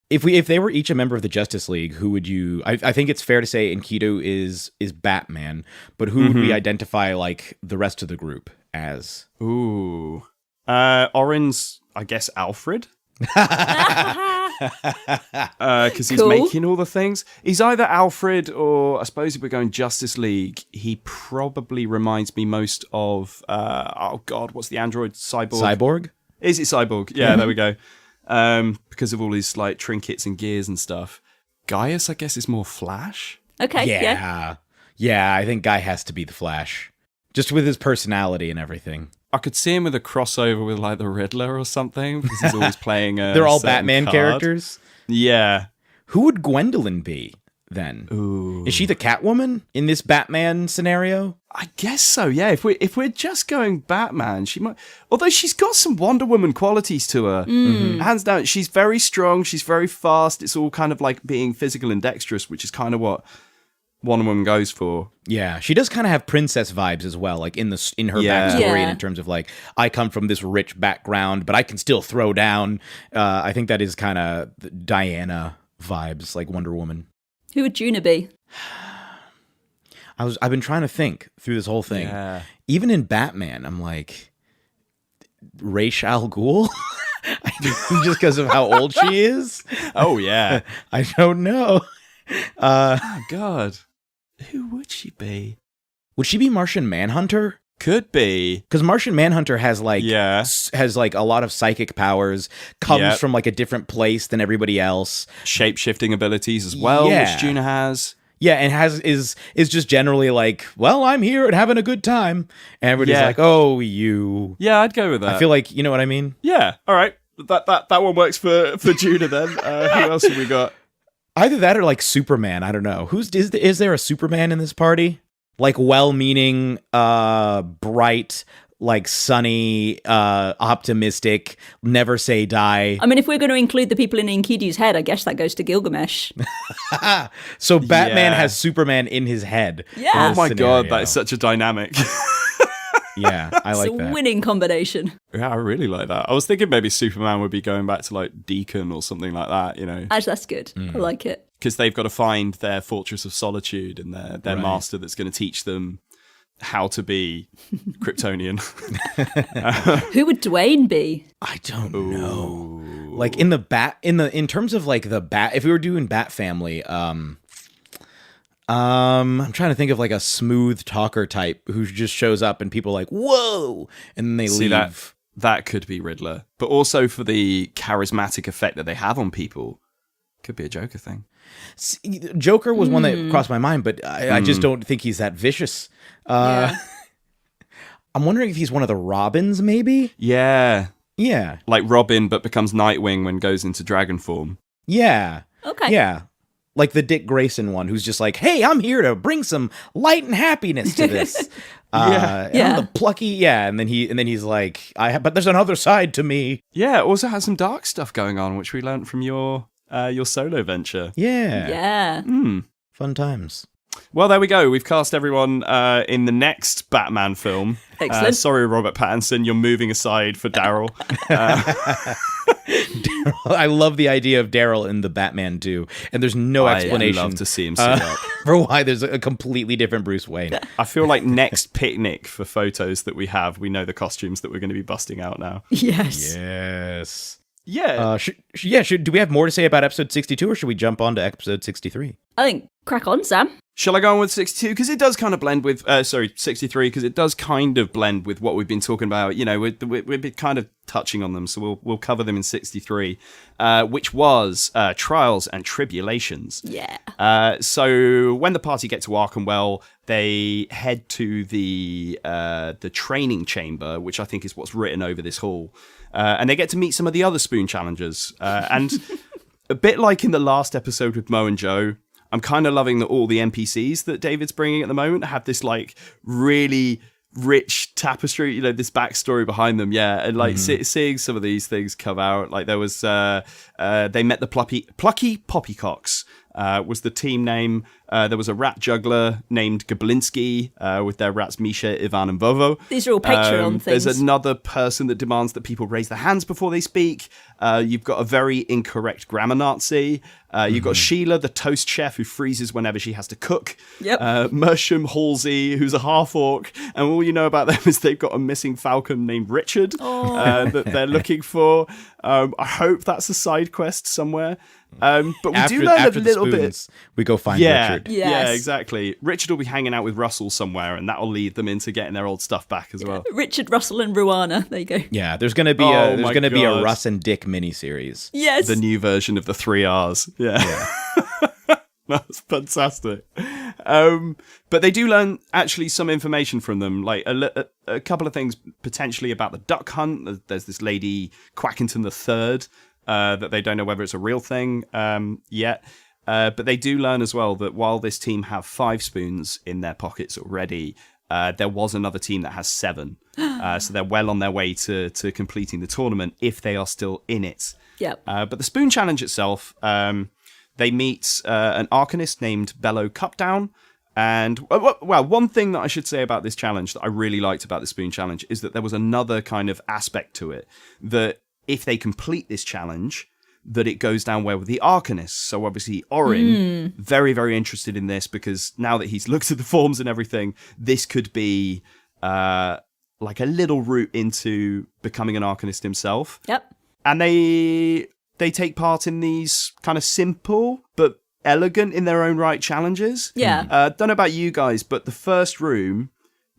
If they were each a member of the Justice League, who would you... I think it's fair to say Enkidu is Batman, but who would we identify like the rest of the group as? Ooh. Orin's, I guess, Alfred? Because he's making all the things. He's either Alfred or, I suppose if we're going Justice League, he probably reminds me most of what's the android? Cyborg? Is it Cyborg? Yeah, there we go. Because of all his like trinkets and gears and stuff. Gaius, I guess, is more Flash. Okay. Yeah, I think Guy has to be the Flash, just with his personality and everything. I could see him with a crossover with like the Riddler or something, because he's always playing a They're all certain Batman card. characters? Yeah. Who would Gwendolyn be? then? Ooh. Is she the Catwoman in this Batman scenario? I guess so, yeah. If we're just going Batman, she might. Although she's got some Wonder Woman qualities to her, hands down. She's very strong. She's very fast. It's all kind of like being physical and dexterous, which is kind of what Wonder Woman goes for. Yeah, she does kind of have princess vibes as well, like in her Yeah. backstory, Yeah. and in terms of like, I come from this rich background, but I can still throw down. I think that is kind of Diana vibes, like Wonder Woman. Who would Juna be? I've been trying to think through this whole thing. Yeah. Even in Batman, I'm like, Ra's al Ghul? Just because of how old she is? Oh yeah. I don't know. Oh God. Who would she be? Would she be Martian Manhunter? Could be. Because Martian Manhunter has like Yeah. has like a lot of psychic powers, comes Yep. from like a different place than everybody else. Shape-shifting abilities as well, Yeah. which Juna has. Yeah, and is just generally like, well, I'm here and having a good time. And everybody's Yeah. like, oh, you. Yeah, I'd go with that. I feel like, you know what I mean? Yeah. All right. That one works for Juna then. Who else have we got? Either that or like Superman. I don't know. Is there a Superman in this party? Like well-meaning, bright, like sunny, optimistic, never say die. I mean, if we're going to include the people in Enkidu's head, I guess that goes to Gilgamesh. So Batman Yeah. has Superman in his head. Yeah. in Oh this my God, scenario. that is such a dynamic. Yeah, I like It's a that. winning combination. Yeah, I really like that. I was thinking maybe Superman would be going back to like Deacon or something like that, you know, Actually, that's good. I like it. because they've got to find their fortress of solitude and their Right. master that's going to teach them how to be Kryptonian. Who would Dwayne be? I don't know. Like in terms of like the Bat, if we were doing Bat Family, I'm trying to think of like a smooth talker type who just shows up and people are like, whoa, and then they See leave. that could be Riddler, but also for the charismatic effect that they have on people, could be a Joker thing. See, Joker was one that crossed my mind, but I just don't think he's that vicious. Yeah. I'm wondering if he's one of the Robins, maybe? Yeah, Yeah. like Robin, but becomes Nightwing when goes into dragon form. Yeah. Okay. Yeah. Like the Dick Grayson one, who's just like, hey, I'm here to bring some light and happiness to this. And Yeah. I'm the plucky, yeah. And then he's like, but there's another side to me. Yeah, it also has some dark stuff going on, which we learned from your solo venture. Yeah. Yeah. Fun times. Well, there we go. We've cast everyone in the next Batman film. Excellent. Sorry, Robert Pattinson, you're moving aside for Daryl. I love the idea of Daryl in the Batman 2, and there's no explanation I'd love to see him suit up. for why there's a completely different Bruce Wayne. I feel like next picnic for photos that we have, we know the costumes that we're going to be busting out now. Yes. Yes. Yeah. Do we have more to say about episode 62, or should we jump on to episode 63? I think crack on, Sam. Shall I go on with 62? Because it does kind of blend with, 63, because it does kind of blend with what we've been talking about. You know, we've been kind of touching on them, so we'll cover them in 63, which was Trials and Tribulations. Yeah. So when the party get to Arkham, they head to the training chamber, which I think is what's written over this hall, and they get to meet some of the other Spoon challengers. And a bit like in the last episode with Mo and Joe, I'm kind of loving that all the NPCs that David's bringing at the moment have this like really rich tapestry, you know, this backstory behind them. Yeah, and like seeing some of these things come out, like there was they met the plucky poppycocks. Was the team name. There was a rat juggler named Goblinski with their rats Misha, Ivan, and Vovo. These are all Patreon things. There's another person that demands that people raise their hands before they speak. You've got a very incorrect grammar Nazi. You've got Sheila, the toast chef who freezes whenever she has to cook. Yep. Mersham Halsey, who's a half-orc. And all you know about them is they've got a missing falcon named Richard that they're looking for. I hope that's a side quest somewhere. But we do learn a little bit. We go find Yeah, Richard. Yes. yeah, exactly. Richard will be hanging out with Russell somewhere, and that'll lead them into getting their old stuff back as well. Richard, Russell, and Ruana. There you go. Yeah, there's gonna be Oh a my be a God. Russ and Dick miniseries. Yes. The new version of the 3 R's. Yeah. That's fantastic. But they do learn actually some information from them, like a couple of things potentially about the duck hunt. There's this lady Quackington III that they don't know whether it's a real thing yet. But they do learn as well that while this team have 5 spoons in their pockets already, there was another team that has 7. So they're well on their way to completing the tournament if they are still in it. Yep. But the spoon challenge itself, they meet an Arcanist named Bello Cupdown. And, well, one thing that I should say about this challenge that I really liked about the spoon challenge is that there was another kind of aspect to it, that if they complete this challenge, that it goes down well with the Arcanists. So obviously Orin, very, very interested in this, because now that he's looked at the forms and everything, this could be like a little route into becoming an Arcanist himself. Yep. And they take part in these kind of simple but elegant in their own right challenges. Yeah. Don't know about you guys, but the first room,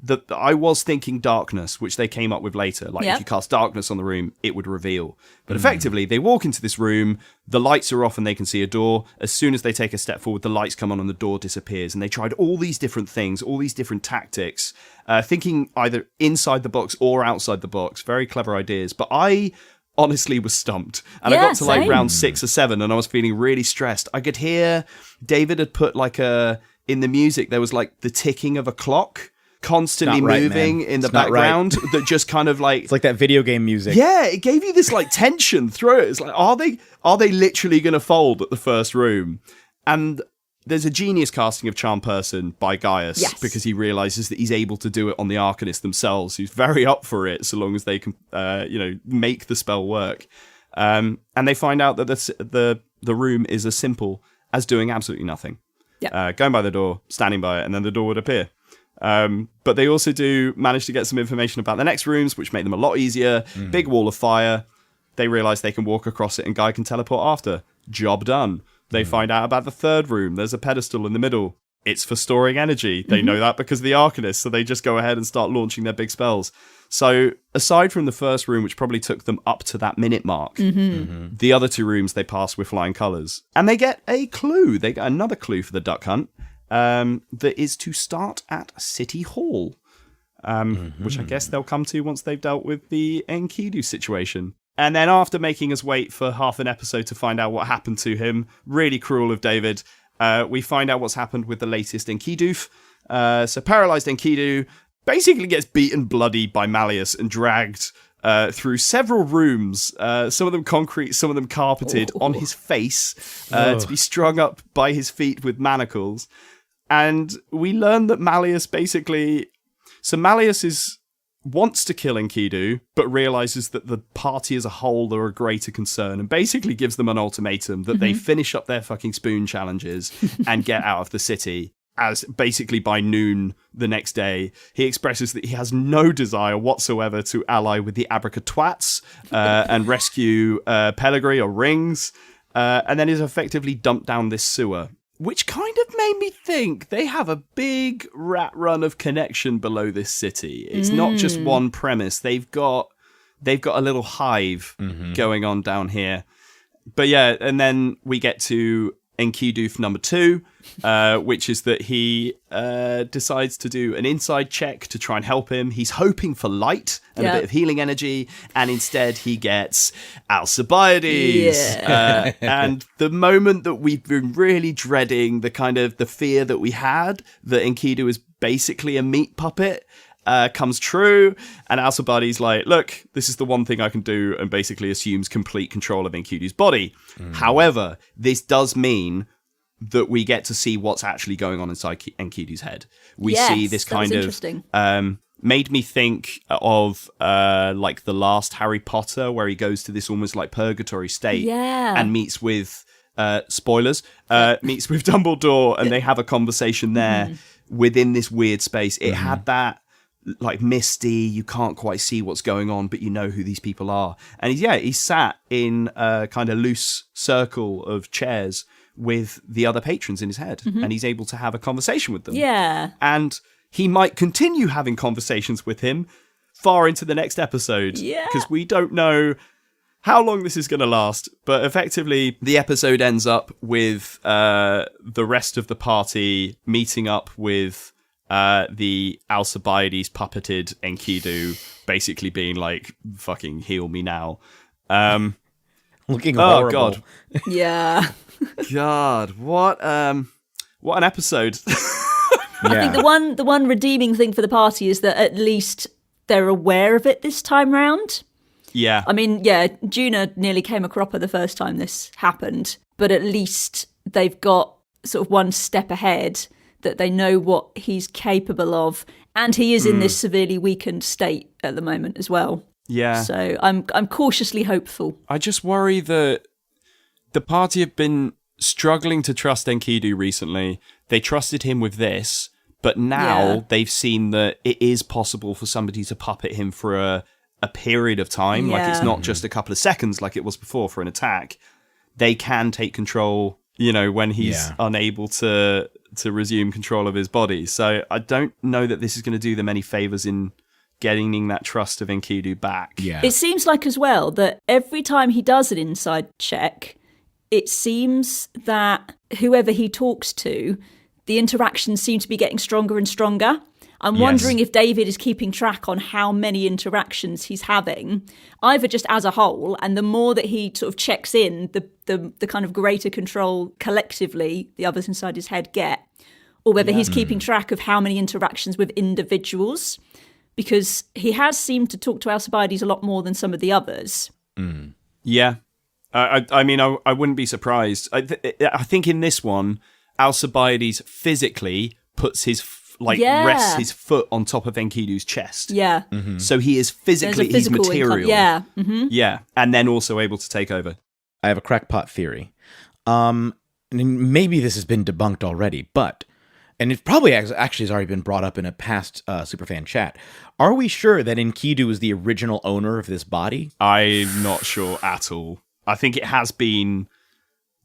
that I was thinking darkness, which they came up with later. Like, if you cast darkness on the room, it would reveal. But effectively, they walk into this room, the lights are off and they can see a door. As soon as they take a step forward, the lights come on and the door disappears. And they tried all these different things, all these different tactics, thinking either inside the box or outside the box. Very clever ideas. But I honestly was stumped. And I got to like round 6 or 7 and I was feeling really stressed. I could hear David had put like in the music, there was like the ticking of a clock constantly moving in the background that just kind of like... It's like that video game music. Yeah, it gave you this like tension through it. It's like, are they literally going to fold at the first room? And there's a genius casting of Charm Person by Gaius, because he realizes that he's able to do it on the Arcanists themselves, who's very up for it so long as they can, make the spell work. And they find out that the room is as simple as doing absolutely nothing. Going by the door, standing by it, and then the door would appear. But they also do manage to get some information about the next rooms, which make them a lot easier. Big wall of fire. They realize they can walk across it and Guy can teleport after. Job done. They find out about the third room. There's a pedestal in the middle. It's for storing energy. They know that because of the Arcanists, so they just go ahead and start launching their big spells. So aside from the first room, which probably took them up to that minute mark, the other 2 rooms they pass with flying colours. And they get a clue. They get another clue for the duck hunt. That is to start at City Hall, which I guess they'll come to once they've dealt with the Enkidu situation. And then after making us wait for half an episode to find out what happened to him, really cruel of David, we find out what's happened with the latest Enkidu. So paralyzed Enkidu basically gets beaten bloody by Malleus and dragged through several rooms, some of them concrete, some of them carpeted, on his face, to be strung up by his feet with manacles. And we learn that Malleus basically... So Malleus wants to kill Enkidu, but realizes that the party as a whole are a greater concern, and basically gives them an ultimatum that they finish up their fucking spoon challenges and get out of the city. As basically by noon the next day, he expresses that he has no desire whatsoever to ally with the Abracatwats and rescue Pellegrini or Rings, and then is effectively dumped down this sewer. Which kind of made me think they have a big rat run of connection below this city. It's not just one premise. They've got a little hive going on down here. But yeah, and then we get to Enkidu number 2, which is that he decides to do an inside check to try and help him. He's hoping for light and a bit of healing energy, and instead he gets Alcibiades. And the moment that we've been really dreading, the kind of the fear that we had, that Enkidu is basically a meat puppet, comes true, and Alcibiades like, look, this is the one thing I can do, and basically assumes complete control of Enkidu's body. However, this does mean that we get to see what's actually going on inside Enkidu's head. We see this kind of made me think of like the last Harry Potter, where he goes to this almost like purgatory state and meets with spoilers, meets with Dumbledore, and they have a conversation there within this weird space. It had that like misty, you can't quite see what's going on, but you know who these people are. And he's sat in a kind of loose circle of chairs with the other patrons in his head, and he's able to have a conversation with them. And he might continue having conversations with him far into the next episode, because we don't know how long this is going to last. But effectively, the episode ends up with the rest of the party meeting up with the Alcibiades puppeted Enkidu, basically being like, fucking heal me now. Well, looking Oh, horrible. God. Yeah. God, what an episode. I think the one redeeming thing for the party is that at least they're aware of it this time round. Yeah. I mean, yeah, Juna nearly came a cropper the first time this happened, but at least they've got sort of one step ahead, that they know what he's capable of, and he is in this severely weakened state at the moment as well. Yeah. So I'm cautiously hopeful. I just worry that the party have been struggling to trust Enkidu recently. They trusted him with this, but now they've seen that it is possible for somebody to puppet him for a period of time. Like, it's not just a couple of seconds like it was before for an attack. They can take control, when he's unable to resume control of his body. So I don't know that this is going to do them any favors in getting that trust of Enkidu back. Yeah. It seems like as well that every time he does an inside check, it seems that whoever he talks to, the interactions seem to be getting stronger and stronger. I'm wondering if David is keeping track on how many interactions he's having, either just as a whole, and the more that he sort of checks in, the kind of greater control collectively the others inside his head get, or whether he's keeping track of how many interactions with individuals, because he has seemed to talk to Alcibiades a lot more than some of the others. Yeah. I mean, I wouldn't be surprised. I think in this one, Alcibiades physically puts his rests his foot on top of Enkidu's chest. Yeah. So he is physically his material. Yeah. Yeah. And then also able to take over. I have a crackpot theory. And maybe this has been debunked already, and it probably actually has already been brought up in a past Superfan chat. Are we sure that Enkidu is the original owner of this body? I'm not sure at all. I think it has been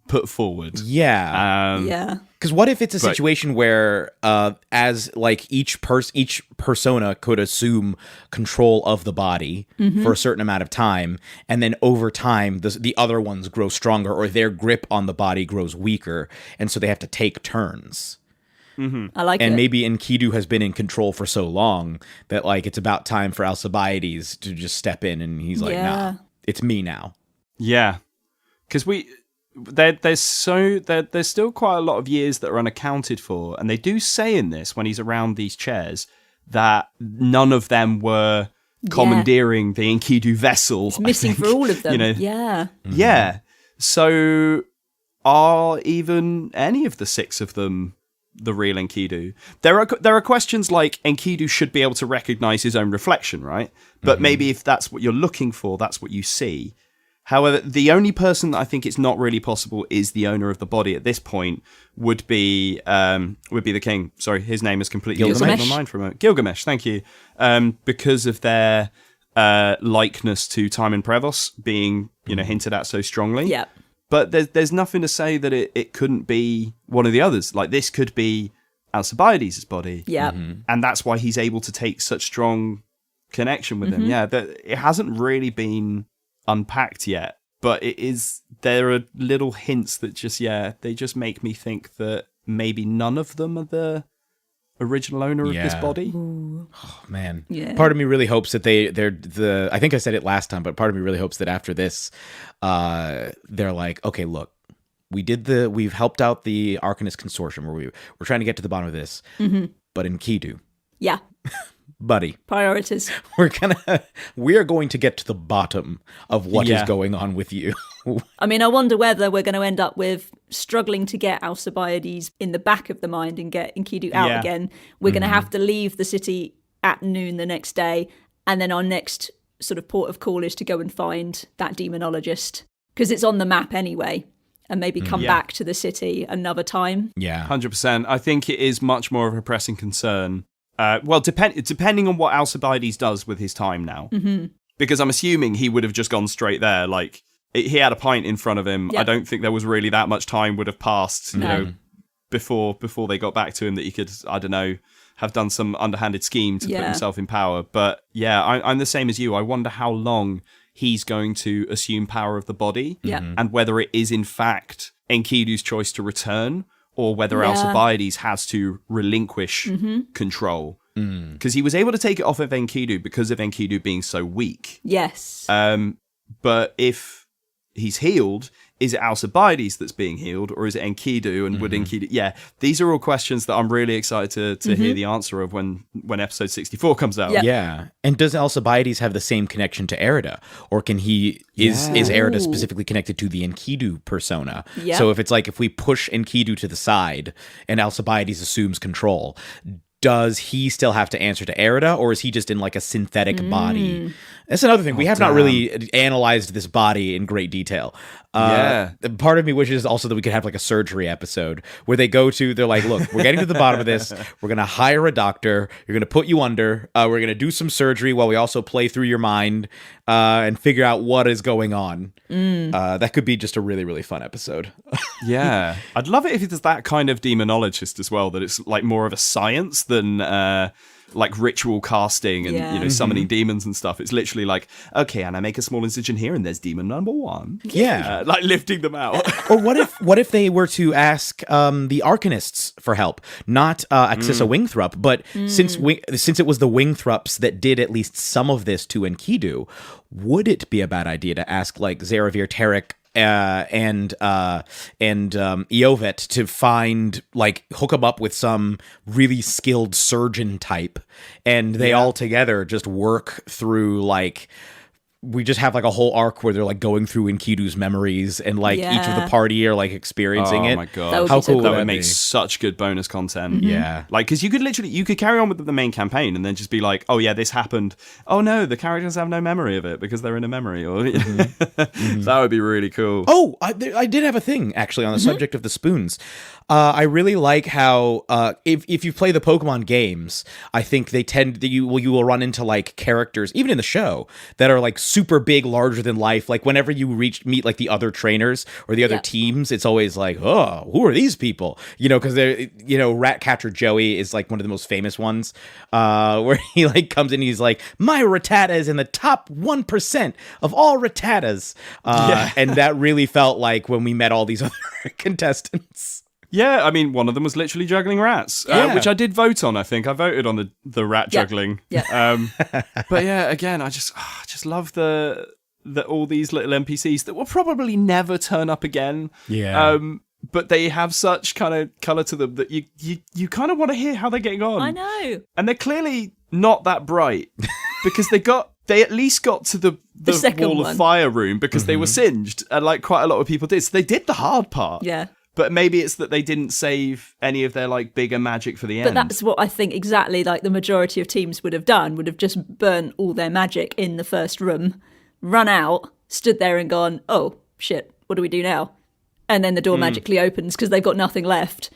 put forward. Yeah. Yeah. Because what if it's a situation where, as like each persona could assume control of the body for a certain amount of time, and then over time the other ones grow stronger, or their grip on the body grows weaker, and so they have to take turns. I like it. And maybe Enkidu has been in control for so long that like it's about time for Alcibiades to just step in, and he's like, nah, it's me now. Yeah. Because there's still quite a lot of years that are unaccounted for, and they do say in this, when he's around these chairs, that none of them were commandeering the Enkidu vessel. It's missing for all of them. Yeah. So are even any of the 6 of them the real Enkidu? There are questions like Enkidu should be able to recognize his own reflection, right? But maybe if that's what you're looking for, that's what you see. However, the only person that I think it's not really possible is the owner of the body at this point would be the king. Sorry, his name is completely escaped my mind for a moment. Gilgamesh, thank you. Because of their likeness to Timon Prevost being, hinted at so strongly. Yeah. But there's nothing to say that it couldn't be one of the others. Like, this could be Alcibiades' body. Yeah. And that's why he's able to take such strong connection with him. Yeah, it hasn't really been unpacked yet, but there are little hints that they just make me think that maybe none of them are the original owner of this body. Oh man. Yeah. Part of me really hopes that they're I think I said it last time, but part of me really hopes that after this they're like, okay, look, we've helped out the Arcanist Consortium, where we're trying to get to the bottom of this. But Enkidu, Yeah. buddy, Priorities. we are going to get to the bottom of what is going on with you. I mean, I wonder whether we're going to end up with struggling to get Alcibiades in the back of the mind and get Enkidu out again. We're going to have to leave the city at noon the next day, and then our next sort of port of call is to go and find that demonologist, because it's on the map anyway, and maybe come back to the city another time. Yeah. 100%. I think it is much more of a pressing concern. Depending on what Alcibiades does with his time now. Because I'm assuming he would have just gone straight there. Like, he had a pint in front of him. Yep. I don't think there was really that much time would have passed, before they got back to him, that he could, I don't know, have done some underhanded scheme to put himself in power. But yeah, I'm the same as you. I wonder how long he's going to assume power of the body, and whether it is in fact Enkidu's choice to return, or whether Alcibiades has to relinquish control. Because he was able to take it off of Enkidu because of Enkidu being so weak. Yes. But if he's healed, is it Alcibiades that's being healed, or is it Enkidu? And would Enkidu? Yeah, these are all questions that I'm really excited to hear the answer of when episode 64 comes out. Yep. Yeah. And does Alcibiades have the same connection to Erida? Or can he is Erida specifically connected to the Enkidu persona? Yeah. So if we push Enkidu to the side and Alcibiades assumes control, does he still have to answer to Erida, or is he just in like a synthetic body? That's another thing. We have not really analyzed this body in great detail. Part of me wishes also that we could have like a surgery episode where they're like, look, we're getting to the bottom of this. We're going to hire a doctor. You're going to put you under. We're going to do some surgery while we also play through your mind and figure out what is going on. That could be just a really, really fun episode. Yeah. I'd love it if it's that kind of demonologist as well, that it's like more of a science than like ritual casting and summoning demons and stuff. It's literally like, okay, and I make a small incision here and there's demon number one. Yeah. Like lifting them out. Or what if they were to ask the Arcanists for help, not Axissa Wingthrup, but since it was the Wingthrups that did at least some of this to Enkidu, would it be a bad idea to ask like Zaravir, Tarek, and Eovet to hook them up with some really skilled surgeon type, and they all together just work through we just have like a whole arc where they're like going through Enkidu's memories and like each of the party are like experiencing it. Oh my god, how cool that would would that make be? such good bonus content. Yeah. Like, because you could carry on with the main campaign and then just be like, oh yeah, this happened. Oh no, the characters have no memory of it because they're in a memory. Or that would be really cool. Oh, I did have a thing actually on the subject of the spoons. I really like how if you play the Pokemon games, I think they tend that you will run into like characters even in the show that are like super big, larger than life. Like whenever you meet like the other trainers or the other teams, it's always like, oh, who are these people? Because they're Ratcatcher Joey is like one of the most famous ones, where he like comes in, he's like, my Rattata is in the top 1% of all Rattatas, and that really felt like when we met all these other contestants. Yeah, I mean, one of them was literally juggling rats, which I did vote on. I think I voted on the rat juggling. Yeah. But yeah, again, I just love the all these little NPCs that will probably never turn up again. Yeah. But they have such kind of color to them that you kind of want to hear how they're getting on. I know. And they're clearly not that bright because they at least got to the wall of fire room because they were singed, and like quite a lot of people did. So they did the hard part. Yeah. But maybe it's that they didn't save any of their like bigger magic for the end. But that's what I think exactly like the majority of teams would have done, would have just burnt all their magic in the first room, run out, stood there and gone, oh, shit, what do we do now? And then the door magically opens because they've got nothing left.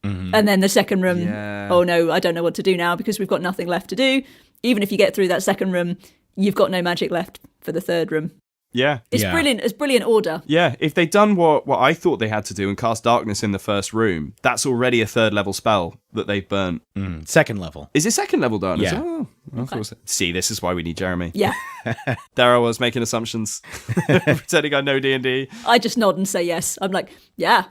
And then the second room, oh no, I don't know what to do now because we've got nothing left to do. Even if you get through that second room, you've got no magic left for the third room. Yeah. It's brilliant. It's brilliant order. Yeah, if they'd done what I thought they had to do and cast darkness in the first room, that's already a third level spell that they've burnt. Second level. Is it second level darkness? Yeah. Oh, okay. See, this is why we need Jeremy. Yeah. There I was making assumptions, pretending I know D&D. I just nod and say yes. I'm like, yeah.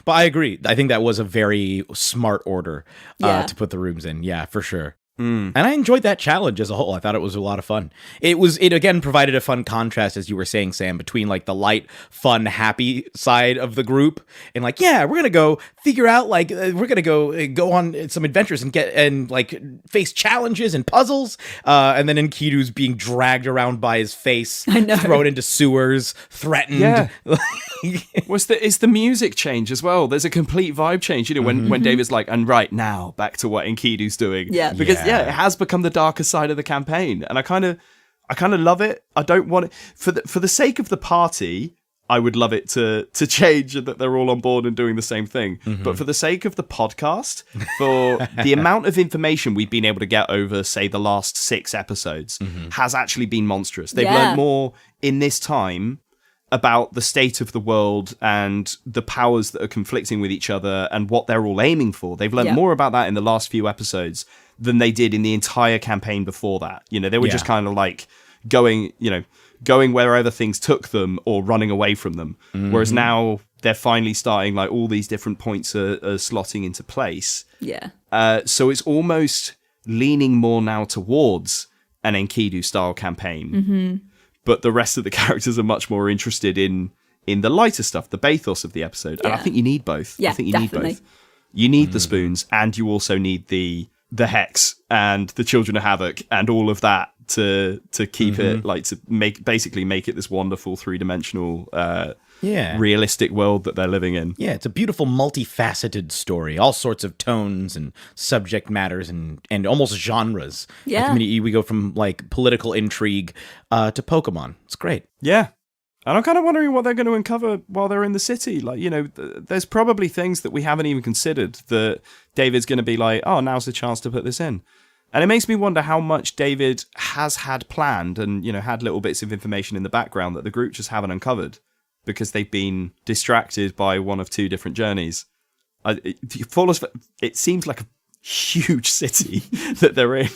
But I agree. I think that was a very smart order Yeah. to put the rooms in. Yeah, for sure. And I enjoyed that challenge as a whole. I thought it was a lot of fun. It again provided a fun contrast, as you were saying, Sam, between like the light, fun, happy side of the group and like, yeah, we're gonna go figure out like we're gonna go on some adventures and like face challenges and puzzles. And then Enkidu's being dragged around by his face, thrown into sewers, threatened. Yeah. It's the music change as well. There's a complete vibe change. When David's like, and right now back to what Enkidu's doing. Yeah. Because it has become the darker side of the campaign, and I kind of love it. I don't want it for the sake of the party. I would love it to change and that they're all on board and doing the same thing. But for the sake of the podcast, for the amount of information we've been able to get over, say, the last 6 episodes, has actually been monstrous. They've learned more in this time about the state of the world and the powers that are conflicting with each other and what they're all aiming for. They've learned more about that in the last few episodes than they did in the entire campaign before that. They were just kind of like going wherever things took them or running away from them. Whereas now they're finally starting, like, all these different points are slotting into place. Yeah. So it's almost leaning more now towards an Enkidu style campaign. but the rest of the characters are much more interested in the lighter stuff, the bathos of the episode. And I think you need both. Yeah, I think you definitely. need both. You need the spoons, and you also need the Hex and the Children of Havoc and all of that to keep it, like, to make it this wonderful 3-dimensional realistic world that they're living in. Yeah, it's a beautiful, multifaceted story. All sorts of tones and subject matters and almost genres. Yeah. Like, I mean, we go from, like, political intrigue to Pokemon. It's great. Yeah. And I'm kind of wondering what they're going to uncover while they're in the city. Like, you know, there's probably things that we haven't even considered that David's going to be like, oh, now's the chance to put this in. And it makes me wonder how much David has had planned and, you know, had little bits of information in the background that the group just haven't uncovered because they've been distracted by one of 2 different journeys. It seems like a huge city that they're in.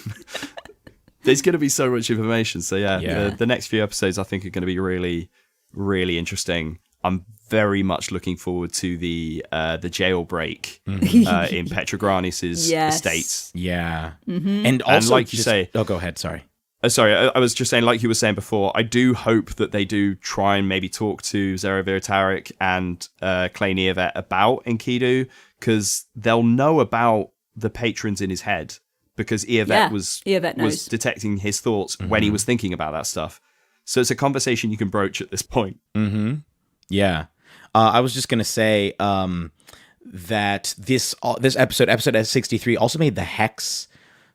There's going to be so much information. So, yeah. The next few episodes, I think, are going to be really, really interesting. I'm very much looking forward to the jailbreak in Petrogranis' estate. Yeah. And also, and like you say... Oh, go ahead, sorry. Sorry, I was just saying, like you were saying before, I do hope that they do try and maybe talk to Zero Virtarik and Clay Neovet about Enkidu, because they'll know about the patrons in his head, because Eovet was detecting his thoughts when he was thinking about that stuff. So it's a conversation you can broach at this point. Mm-hmm. Yeah. I was just going to say that this episode 63 also made the Hex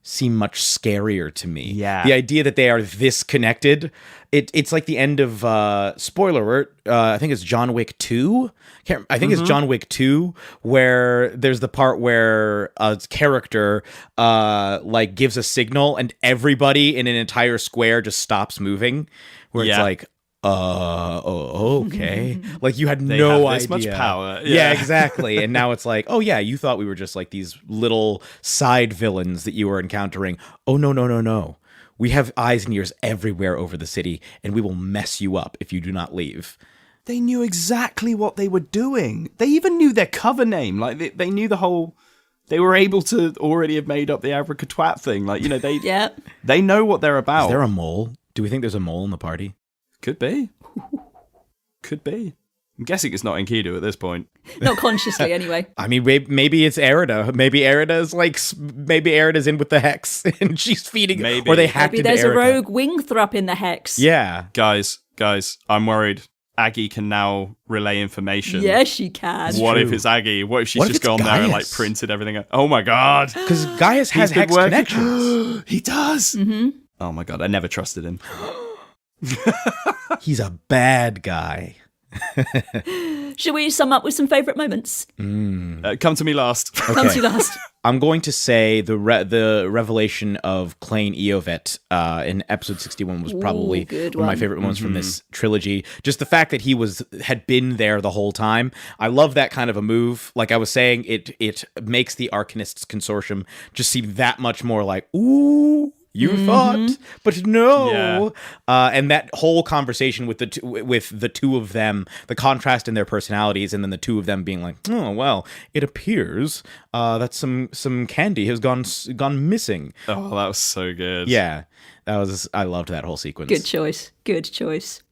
seem much scarier to me. Yeah. The idea that they are this connected, it's like the end of, spoiler alert, I think it's John Wick 2. It's John Wick 2, where there's the part where a character like gives a signal and everybody in an entire square just stops moving, where it's like, okay. Like, you had no idea. This much power. Yeah, exactly. And now it's like, oh yeah, you thought we were just like these little side villains that you were encountering. Oh no. We have eyes and ears everywhere over the city, and we will mess you up if you do not leave. They knew exactly what they were doing. They even knew their cover name. Like, they knew the whole... They were able to already have made up the abracatwat thing. Like, you know, they know what they're about. Is there a mole? Do we think there's a mole in the party? Could be. Could be. I'm guessing it's not Enkidu at this point. Not consciously, anyway. I mean, maybe it's Erida. Maybe Erida's in with the Hex, and she's feeding. Maybe. Or they hacked Maybe into there's a Erida. rogue Wingthrup in the Hex. Yeah. Guys, I'm worried. Aggie can now relay information. Yes, she can. What if it's Aggie? What if she's What if just it's gone there and, like, Gaius? printed everything? Oh my god. Because Gaius has been Hex working- connections. He does. Oh my god, I never trusted him. He's a bad guy. Should we sum up with some favourite moments? Come to me last. Come to you last. I'm going to say the revelation of Clay Eovet in episode 61 was probably good one of my one. favorite ones from this trilogy. Just the fact that he had been there the whole time. I love that kind of a move. Like I was saying, it makes the Arcanists Consortium just seem that much more like, ooh, you thought, but no. Yeah. And that whole conversation with the two of them, the contrast in their personalities, and then the two of them being like, oh well, it appears that some candy has gone missing. Oh, that was so good. Yeah, I loved that whole sequence. Good choice.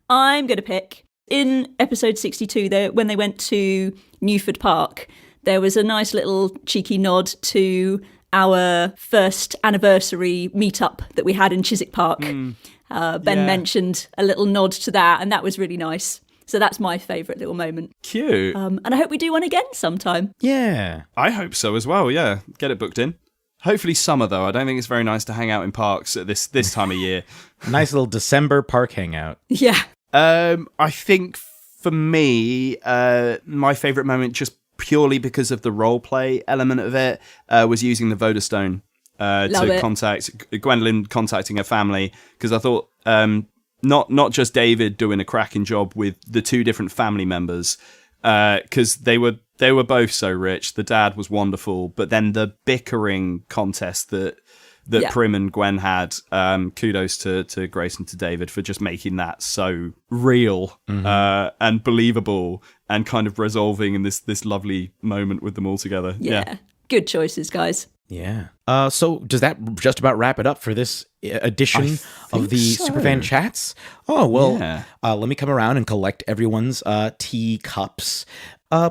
I'm going to pick, in episode 62, when they went to Newford Park, there was a nice little cheeky nod to our first anniversary meetup that we had in Chiswick Park. Ben mentioned a little nod to that, and that was really nice. So that's my favourite little moment. Cute. And I hope we do one again sometime. Yeah. I hope so as well, yeah. Get it booked in. Hopefully summer, though. I don't think it's very nice to hang out in parks at this time of year. Nice little December park hangout. Yeah. I think for me, my favourite moment, just purely because of the role play element of it, was using the Voda Stone to contact Gwendolyn, contacting her family, because I thought not just David doing a cracking job with the 2 different family members, because they were both so rich. The dad was wonderful, but then the bickering contest that Prim and Gwen had, kudos to Grace and to David for just making that so real and believable, and kind of resolving in this lovely moment with them all together. Yeah. Good choices, guys. Yeah. So does that just about wrap it up for this edition of the Superfan chats? Oh, well, Yeah. Let me come around and collect everyone's tea cups.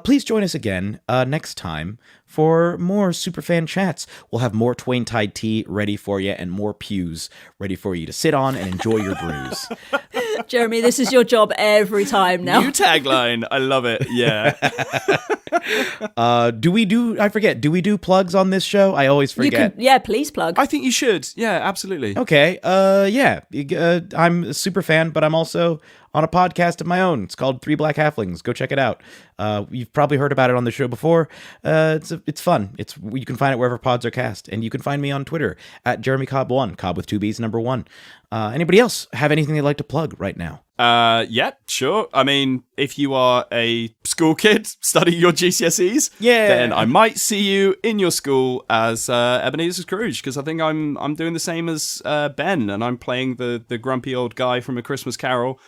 Please join us again next time for more Superfan chats. We'll have more Twain Tide tea ready for you and more pews ready for you to sit on and enjoy your brews. Jeremy, this is your job every time now. New tagline. I love it. Yeah. Do we do plugs on this show? I always forget. Please plug. I think you should. Yeah, absolutely. Okay. I'm a super fan, but I'm also on a podcast of my own. It's called Three Black Halflings. Go check it out. You've probably heard about it on the show before. It's fun. You can find it wherever pods are cast, and you can find me on Twitter at JeremyCobb1, Cobb with 2 B's, number 1. Anybody else have anything they'd like to plug right now? Yeah, sure. I mean, if you are a school kid studying your GCSEs, then I might see you in your school as Ebenezer Scrooge, because I think I'm doing the same as Ben, and I'm playing the grumpy old guy from A Christmas Carol.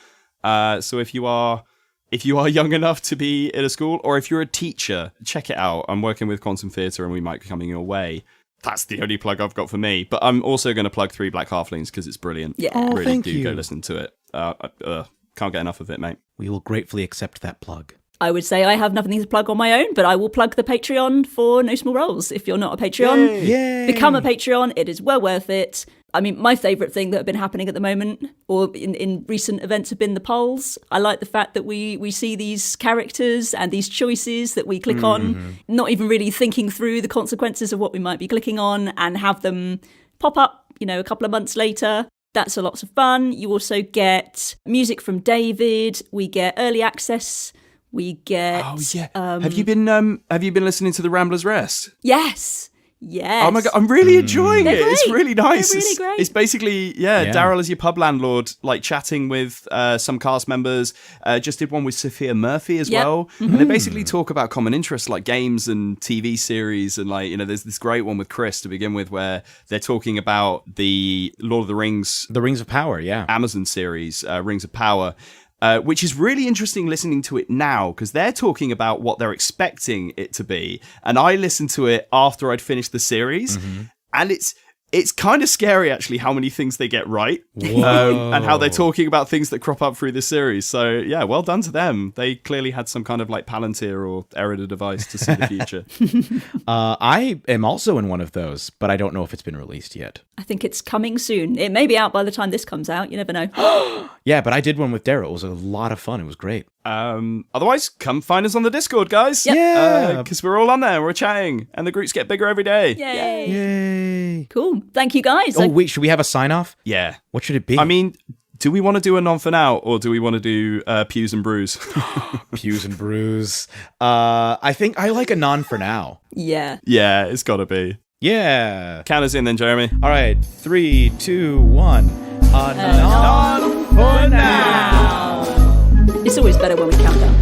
So if you are young enough to be in a school, or if you're a teacher, check it out. I'm working with Quantum Theatre, and we might be coming your way. That's the only plug I've got for me. But I'm also going to plug Three Black Halflings because it's brilliant. Yeah. Oh, thank you. Go listen to it. Can't get enough of it, mate. We will gratefully accept that plug. I would say I have nothing to plug on my own, but I will plug the Patreon for No Small Roles. If you're not a Patreon, Yay. become a Patreon. It is well worth it. I mean, my favourite thing that have been happening at the moment, or in recent events, have been the polls. I like the fact that we see these characters and these choices that we click on, not even really thinking through the consequences of what we might be clicking on, and have them pop up, a couple of months later. That's a lot of fun. You also get music from David. We get early access. We get. Oh yeah. Have you been listening to the Ramblers Rest? Yes. Yes. Oh my god, I'm really enjoying it. They're It's great. really nice. They're really great. It's basically, Daryl as your pub landlord, like chatting with some cast members. Just did one with Sophia Murphy as well. And they basically talk about common interests like games and TV series. And there's this great one with Chris to begin with where they're talking about the Lord of the Rings. The Rings of Power, yeah. Amazon series, Rings of Power. Which is really interesting listening to it now, because they're talking about what they're expecting it to be. And I listened to it after I'd finished the series. And it's kind of scary, actually, how many things they get right. And how they're talking about things that crop up through the series. So, yeah, well done to them. They clearly had some kind of Palantir or Erida device to see the future. I am also in one of those, but I don't know if it's been released yet. I think it's coming soon. It may be out by the time this comes out. You never know. Yeah, but I did one with Daryl. It was a lot of fun. It was great. Otherwise, come find us on the Discord, guys. Yep. Yeah. Because we're all on there. We're chatting. And the groups get bigger every day. Yay. Yay. Cool. Thank you, guys. Oh, wait, should we have a sign-off? Yeah. What should it be? I mean, do we want to do a non for now, or do we want to do Pews and Brews? Pews and Brews. I think I like a non for now. Yeah. Yeah, it's got to be. Yeah. Count us in then, Jeremy. All right. 3, 2, 1. A non for now. It's always better when we count down.